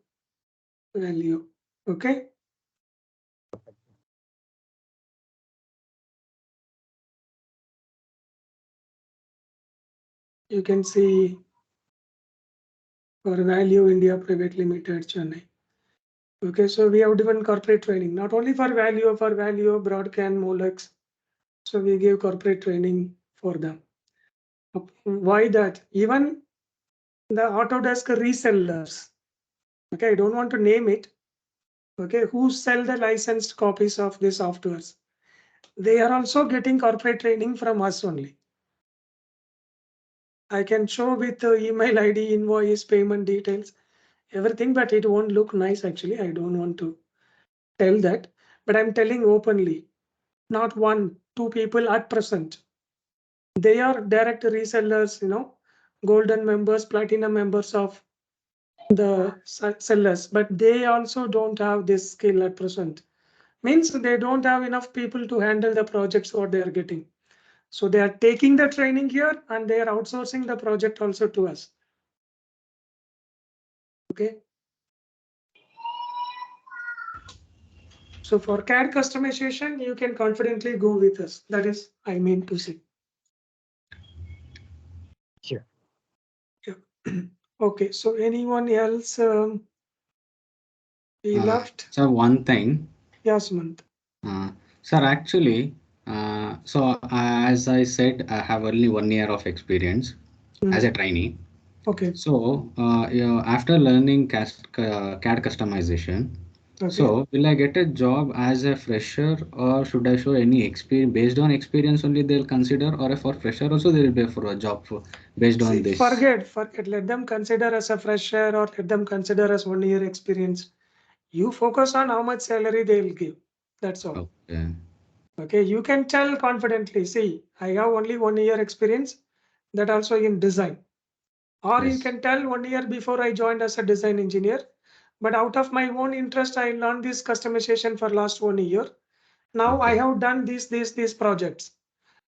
value. Okay. You can see for Value India Private Limited, Chennai. Okay, so we have given corporate training, not only for Value, Broadcom, Molex. So we give corporate training for them. Why that? Even the Autodesk resellers, okay, I don't want to name it, okay, who sell the licensed copies of the softwares, they are also getting corporate training from us only. I can show with email ID, invoice, payment details, everything, but it won't look nice actually. I don't want to tell that, but I'm telling openly, not one, two people at present. They are direct resellers, golden members, platinum members of the sellers, but they also don't have this skill at present. Means they don't have enough people to handle the projects what they are getting. So they are taking the training here and they are outsourcing the project also to us. Okay. So for CAD customization, you can confidently go with us. That is, I mean to say. Sure. Yeah. Okay. So anyone else? We left. So one thing. Yes, Sumant. Sir, actually, as I said, I have only 1 year of experience as a trainee. Okay. So, after learning CAD customization, Okay. so will I get a job as a fresher, or should I show any experience? Based on experience only they'll consider, or for fresher also there will be for a job based on this? Forget. Let them consider as a fresher or let them consider as 1 year experience. You focus on how much salary they will give. That's all. Okay. Okay, you can tell confidently, see, I have only 1 year experience, that also in design. Or you can tell 1 year before I joined as a design engineer, but out of my own interest, I learned this customization for last 1 year. Now I have done these projects.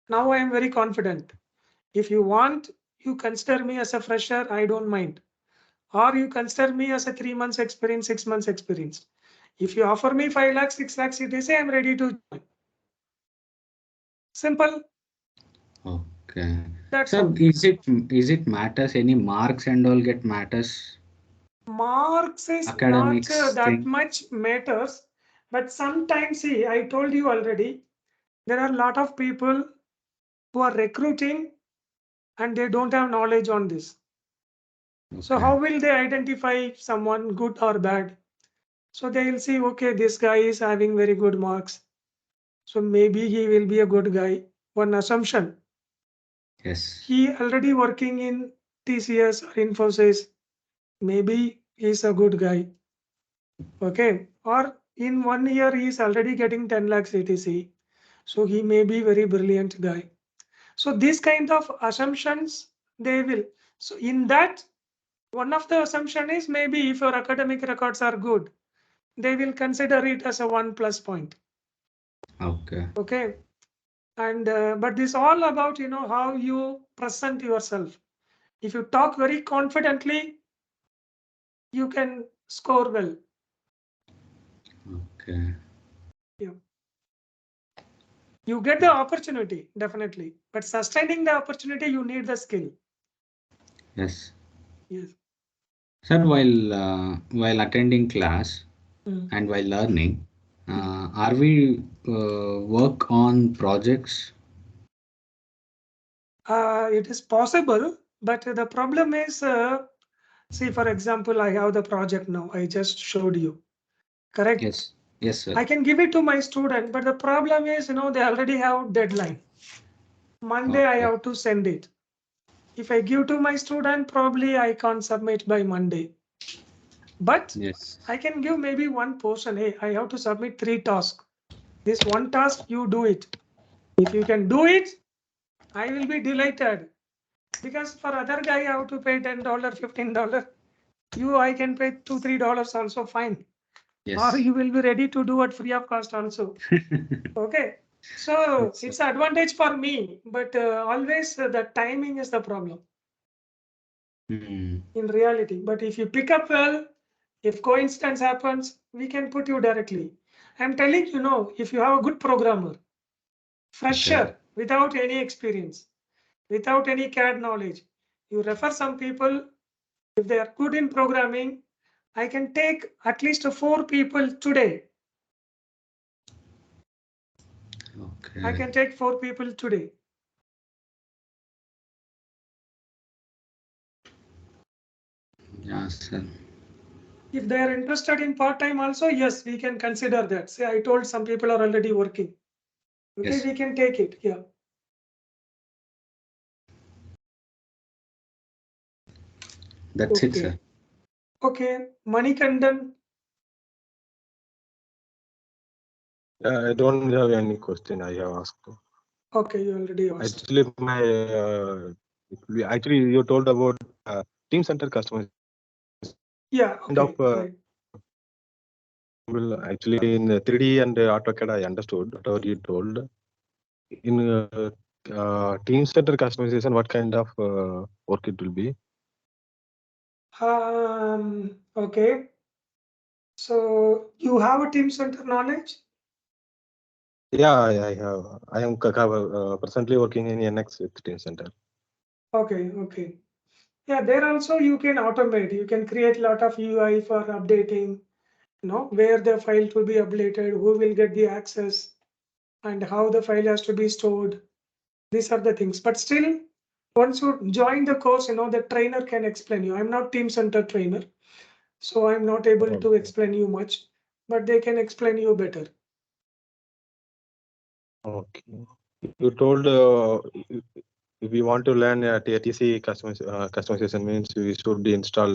Now I am very confident. If you want, you consider me as a fresher, I don't mind. Or you consider me as a 3 months experience, 6 months experience. If you offer me 5 lakhs, 6 lakhs, it is, I am ready to join. Simple. Okay. That's So all. is it matters, any marks and all get matters? Marks is Academics not that thing. much matters, but sometimes, see, I told you already, there are a lot of people who are recruiting and they don't have knowledge on this. So how will they identify someone good or bad? So they will see, okay, this guy is having very good marks, so maybe he will be a good guy. One assumption. Yes. He already working in TCS or Infosys, maybe he's a good guy. Okay, or in 1 year he is already getting 10 lakhs etc. So he may be very brilliant guy. So these kind of assumptions they will. So in that, one of the assumption is maybe if your academic records are good, they will consider it as a 1+ point. Okay. Okay, and but this all about how you present yourself. If you talk very confidently, you can score well. Okay. Yeah. You get the opportunity, definitely, but sustaining the opportunity, you need the skill. Yes. Yes. Sir, while attending class and while learning, are we work on projects? It is possible, but the problem is, see, for example, I have the project now. I just showed you, correct? Yes. Yes, sir. I can give it to my student, but the problem is, they already have deadline. Monday, I have to send it. If I give to my student, probably I can't submit by Monday. But yes, I can give maybe one portion. Hey, I have to submit 3 tasks. This one task, you do it. If you can do it, I will be delighted. Because for other guy, I have to pay $10, $15. You, I can pay $2, $3 also fine. yes. Or you will be ready to do it free of cost also. Okay. So Yes, it's an advantage for me, but always the timing is the problem. In reality. But if you pick up well, if coincidence happens, we can put you directly. I'm telling you, if you have a good programmer, fresher, without any experience, without any CAD knowledge, You refer some people. If they are good in programming, I can take at least 4 people today. Okay. I can take 4 people today. Yeah, sir. If they are interested in part-time also, yes, we can consider that. Say, I told some people are already working. Okay, Yes. we can take it. Yeah. That's it, Okay. sir. Okay, Manikandan. I don't have any question I have asked. Okay, you already asked. Actually, actually you told about Team Center customers. Yeah. Kind Okay. of Right. well, actually in 3D and AutoCAD, I understood whatever you told. In Team Center customization, what kind of work it will be? Okay. So you have a Team Center knowledge? Yeah, I have. I am presently working in NX with Team Center. Okay. Okay. Yeah, there also you can automate. You can create a lot of UI for updating, where the file to be updated, who will get the access, and how the file has to be stored. These are the things. But still, once you join the course, the trainer can explain you. I'm not Team Center trainer, so I'm not able to explain you much, but they can explain you better. Okay. You told if we want to learn TC customization means we should install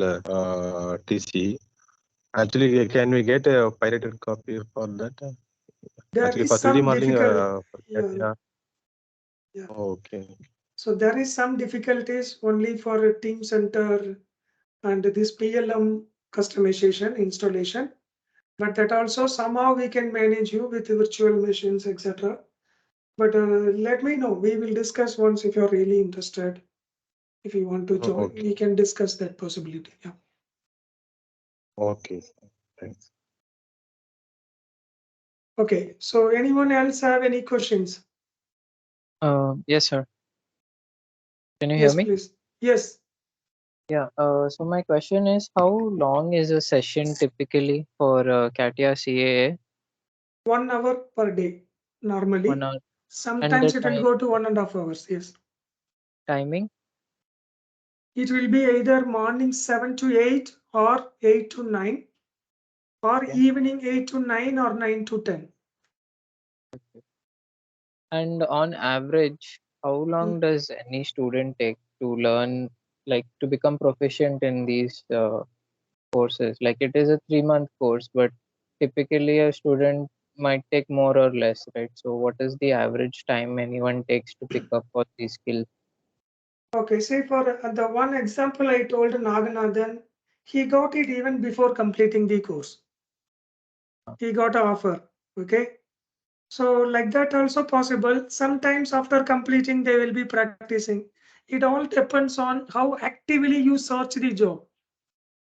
TC. Actually, can we get a pirated copy for that? There Actually, is for 3D some modeling, yeah. yeah. Okay. So there is some difficulties only for a Team Center and this PLM customization installation, but that also somehow we can manage you with virtual machines, etc. But let me know. We will discuss once if you're really interested. If you want to join, Okay. we can discuss that possibility. Yeah. Okay. Thanks. Okay. So anyone else have any questions? Yes, sir. Can you Yes, hear me? please. Yes. Yeah. So my question is, how long is a session typically for CATIA CAA? 1 hour per day, normally. 1 hour. And Sometimes the it will go to 1.5 hours. Yes. timing? It will be either morning 7 to 8 or 8 to 9 or Okay. evening 8 to 9 or 9 to 10. And on average, how long does any student take to learn, like to become proficient in these courses? Like it is a 3-month course, but typically a student might take more or less, right? So what is the average time anyone takes to pick up all these skills? Okay, say for the one example I told Naganathan, he got it even before completing the course. He got an offer. Okay. So like that also possible. Sometimes after completing, they will be practicing. It all depends on how actively you search the job,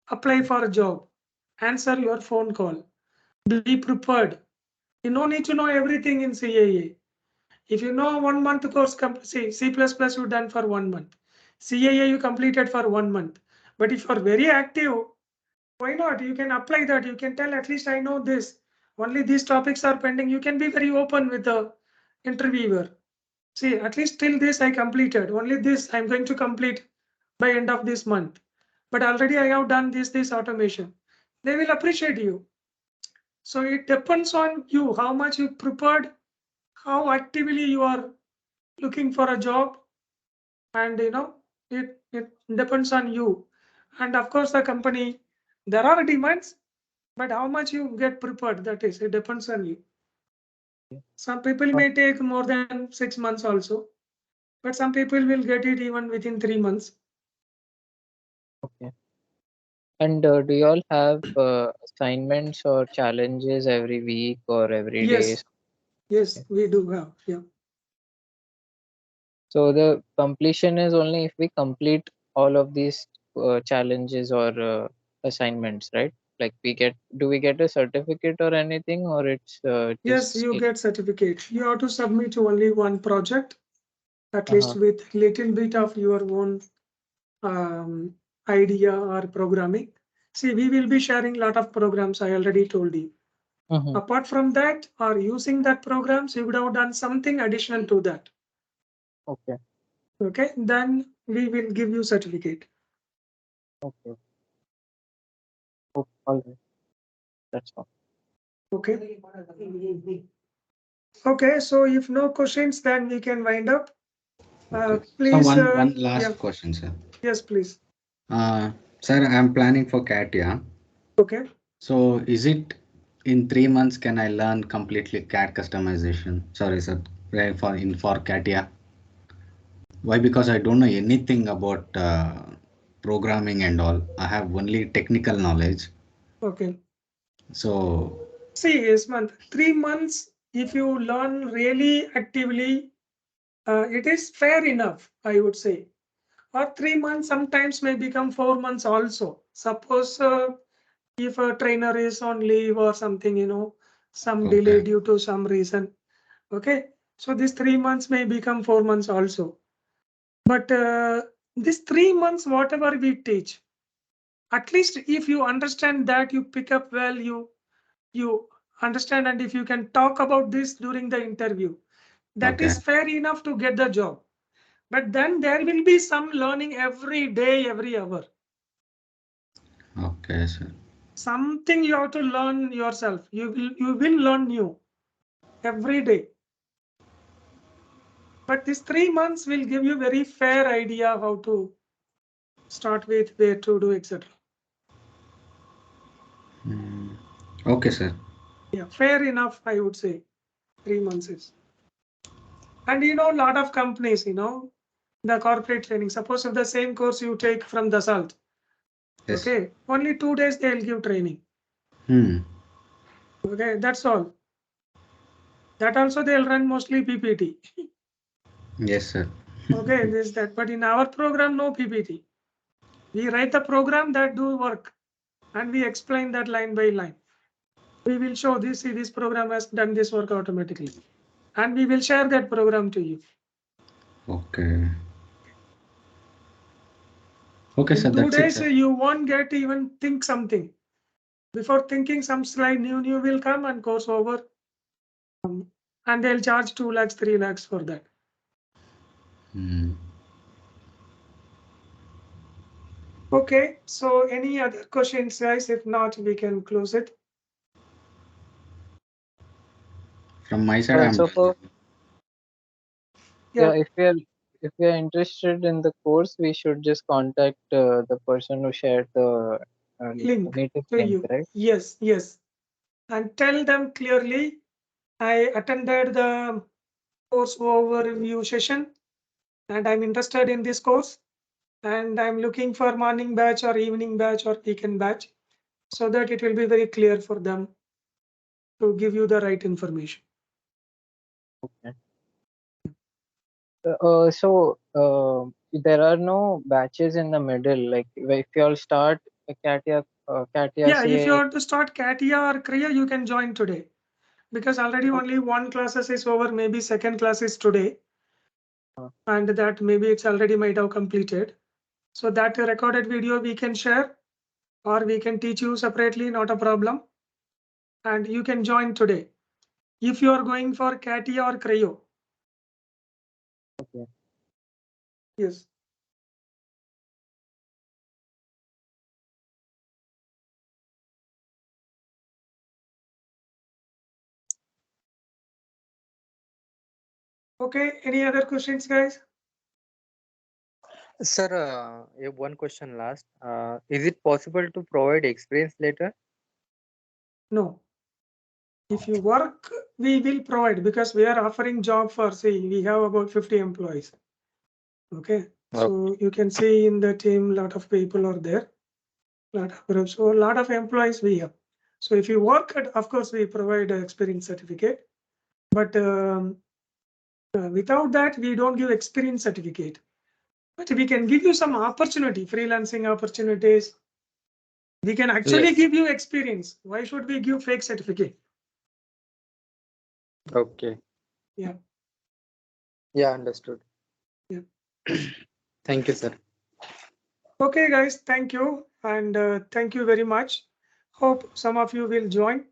apply for a job, answer your phone call, be prepared. You don't need to know everything in CAA. If you know 1 month course, C++ you done for 1 month. CAA you completed for 1 month. But if you are very active, why not? You can apply that. You can tell at least I know this. Only these topics are pending. You can be very open with the interviewer. See, at least till this I completed. Only this I'm going to complete by end of this month. But already I have done this automation. They will appreciate you. So it depends on you, how much you prepared, how actively you are looking for a job, and it depends on you. And of course the company, there are demands, but how much you get prepared, that is, it depends on you. Some people may take more than 6 months also, but some people will get it even within 3 months. Okay. And do you all have assignments or challenges every week or every day? Yes, we do have. Yeah. So the completion is only if we complete all of these challenges or assignments, right? Like do we get a certificate or anything, or it's Yes, just you skill? get certificate. You have to submit only one project, at Uh-huh. least with little bit of your own idea or programming. See, we will be sharing a lot of programs. I already told you. Apart from that, or using that programs, you would have done something additional to that. Okay. Okay, then we will give you certificate. Okay. Oh, all right. That's all. Okay. Okay, so if no questions, then we can wind up. Okay. Please. So one last yeah. question, sir. Yes, please. Sir, I'm planning for CAT, yeah. Okay. So is it in 3 months can I learn completely CAD customization? Sorry, sir, right, for CAT, yeah. Why? Because I don't know anything about programming and all. I have only technical knowledge. Okay. So see, Ismant, 3 months, if you learn really actively, it is fair enough, I would say. Or 3 months sometimes may become 4 months also. Suppose if a trainer is on leave or something, some delay due to some reason. Okay. So this 3 months may become 4 months also. But this 3 months, whatever we teach, at least if you understand that, you pick up well, you understand, and if you can talk about this during the interview, that is fair enough to get the job. But then there will be some learning every day, every hour. Okay, sir. Something you have to learn yourself. You will learn new every day. But these 3 months will give you very fair idea how to start with, where to do, etc. Okay, sir. Yeah, fair enough, I would say. 3 months is. And a lot of companies, the corporate training. Suppose if the same course you take from the SALT, Yes. okay, only 2 days they'll give training. Okay, that's all. That also they'll run mostly PPT. Yes, sir. Okay, this that. But in our program, no PPT. We write the program that do work, and we explain that line by line. We will show this. See, this program has done this work automatically, and we will share that program to you. Okay. Okay, in sir. 2 That's it, days, sir. you won't get even think something. Before thinking, some slide new will come and course over, and they'll charge 2 lakhs, 3 lakhs for that. Okay, so any other questions, guys? If not, we can close it. From my side, I'm So done. yeah, if we are interested in the course, we should just contact the person who shared the link native to link, you. right? Yes. And tell them clearly, I attended the course overview session, and I'm interested in this course, and I'm looking for morning batch or evening batch or weekend batch, so that it will be very clear for them to give you the right information. Okay. So there are no batches in the middle. Like if you all start CATIA, Yeah, if you CA. want to start CATIA or CREA, you can join today, because already only one classes is over. Maybe second class is today, and that maybe it's already might have completed. So that recorded video we can share, or we can teach you separately, not a problem. And you can join today if you are going for CATIA or CREO. Okay. Yes. Okay, any other questions, guys? Sir, I have one question last. Is it possible to provide experience letter? No. If you work, we will provide, because we are offering job for, say, we have about 50 employees. Okay. So you can see in the team, a lot of people are there, lot of groups, so a lot of employees we have. So if you work at, of course, we provide an experience certificate, but without that, we don't give experience certificate. But we can give you some opportunity, freelancing opportunities. We can actually give you experience. Why should we give fake certificate? Okay. Yeah. Yeah, understood. Yeah. Thank you, sir. Okay, guys, thank you. And thank you very much. Hope some of you will join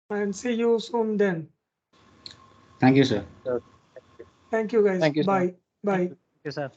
and see you soon then. Thank you, sir. Sure. Thank you, guys. Thank you, sir. Bye. Bye. Thank you, sir.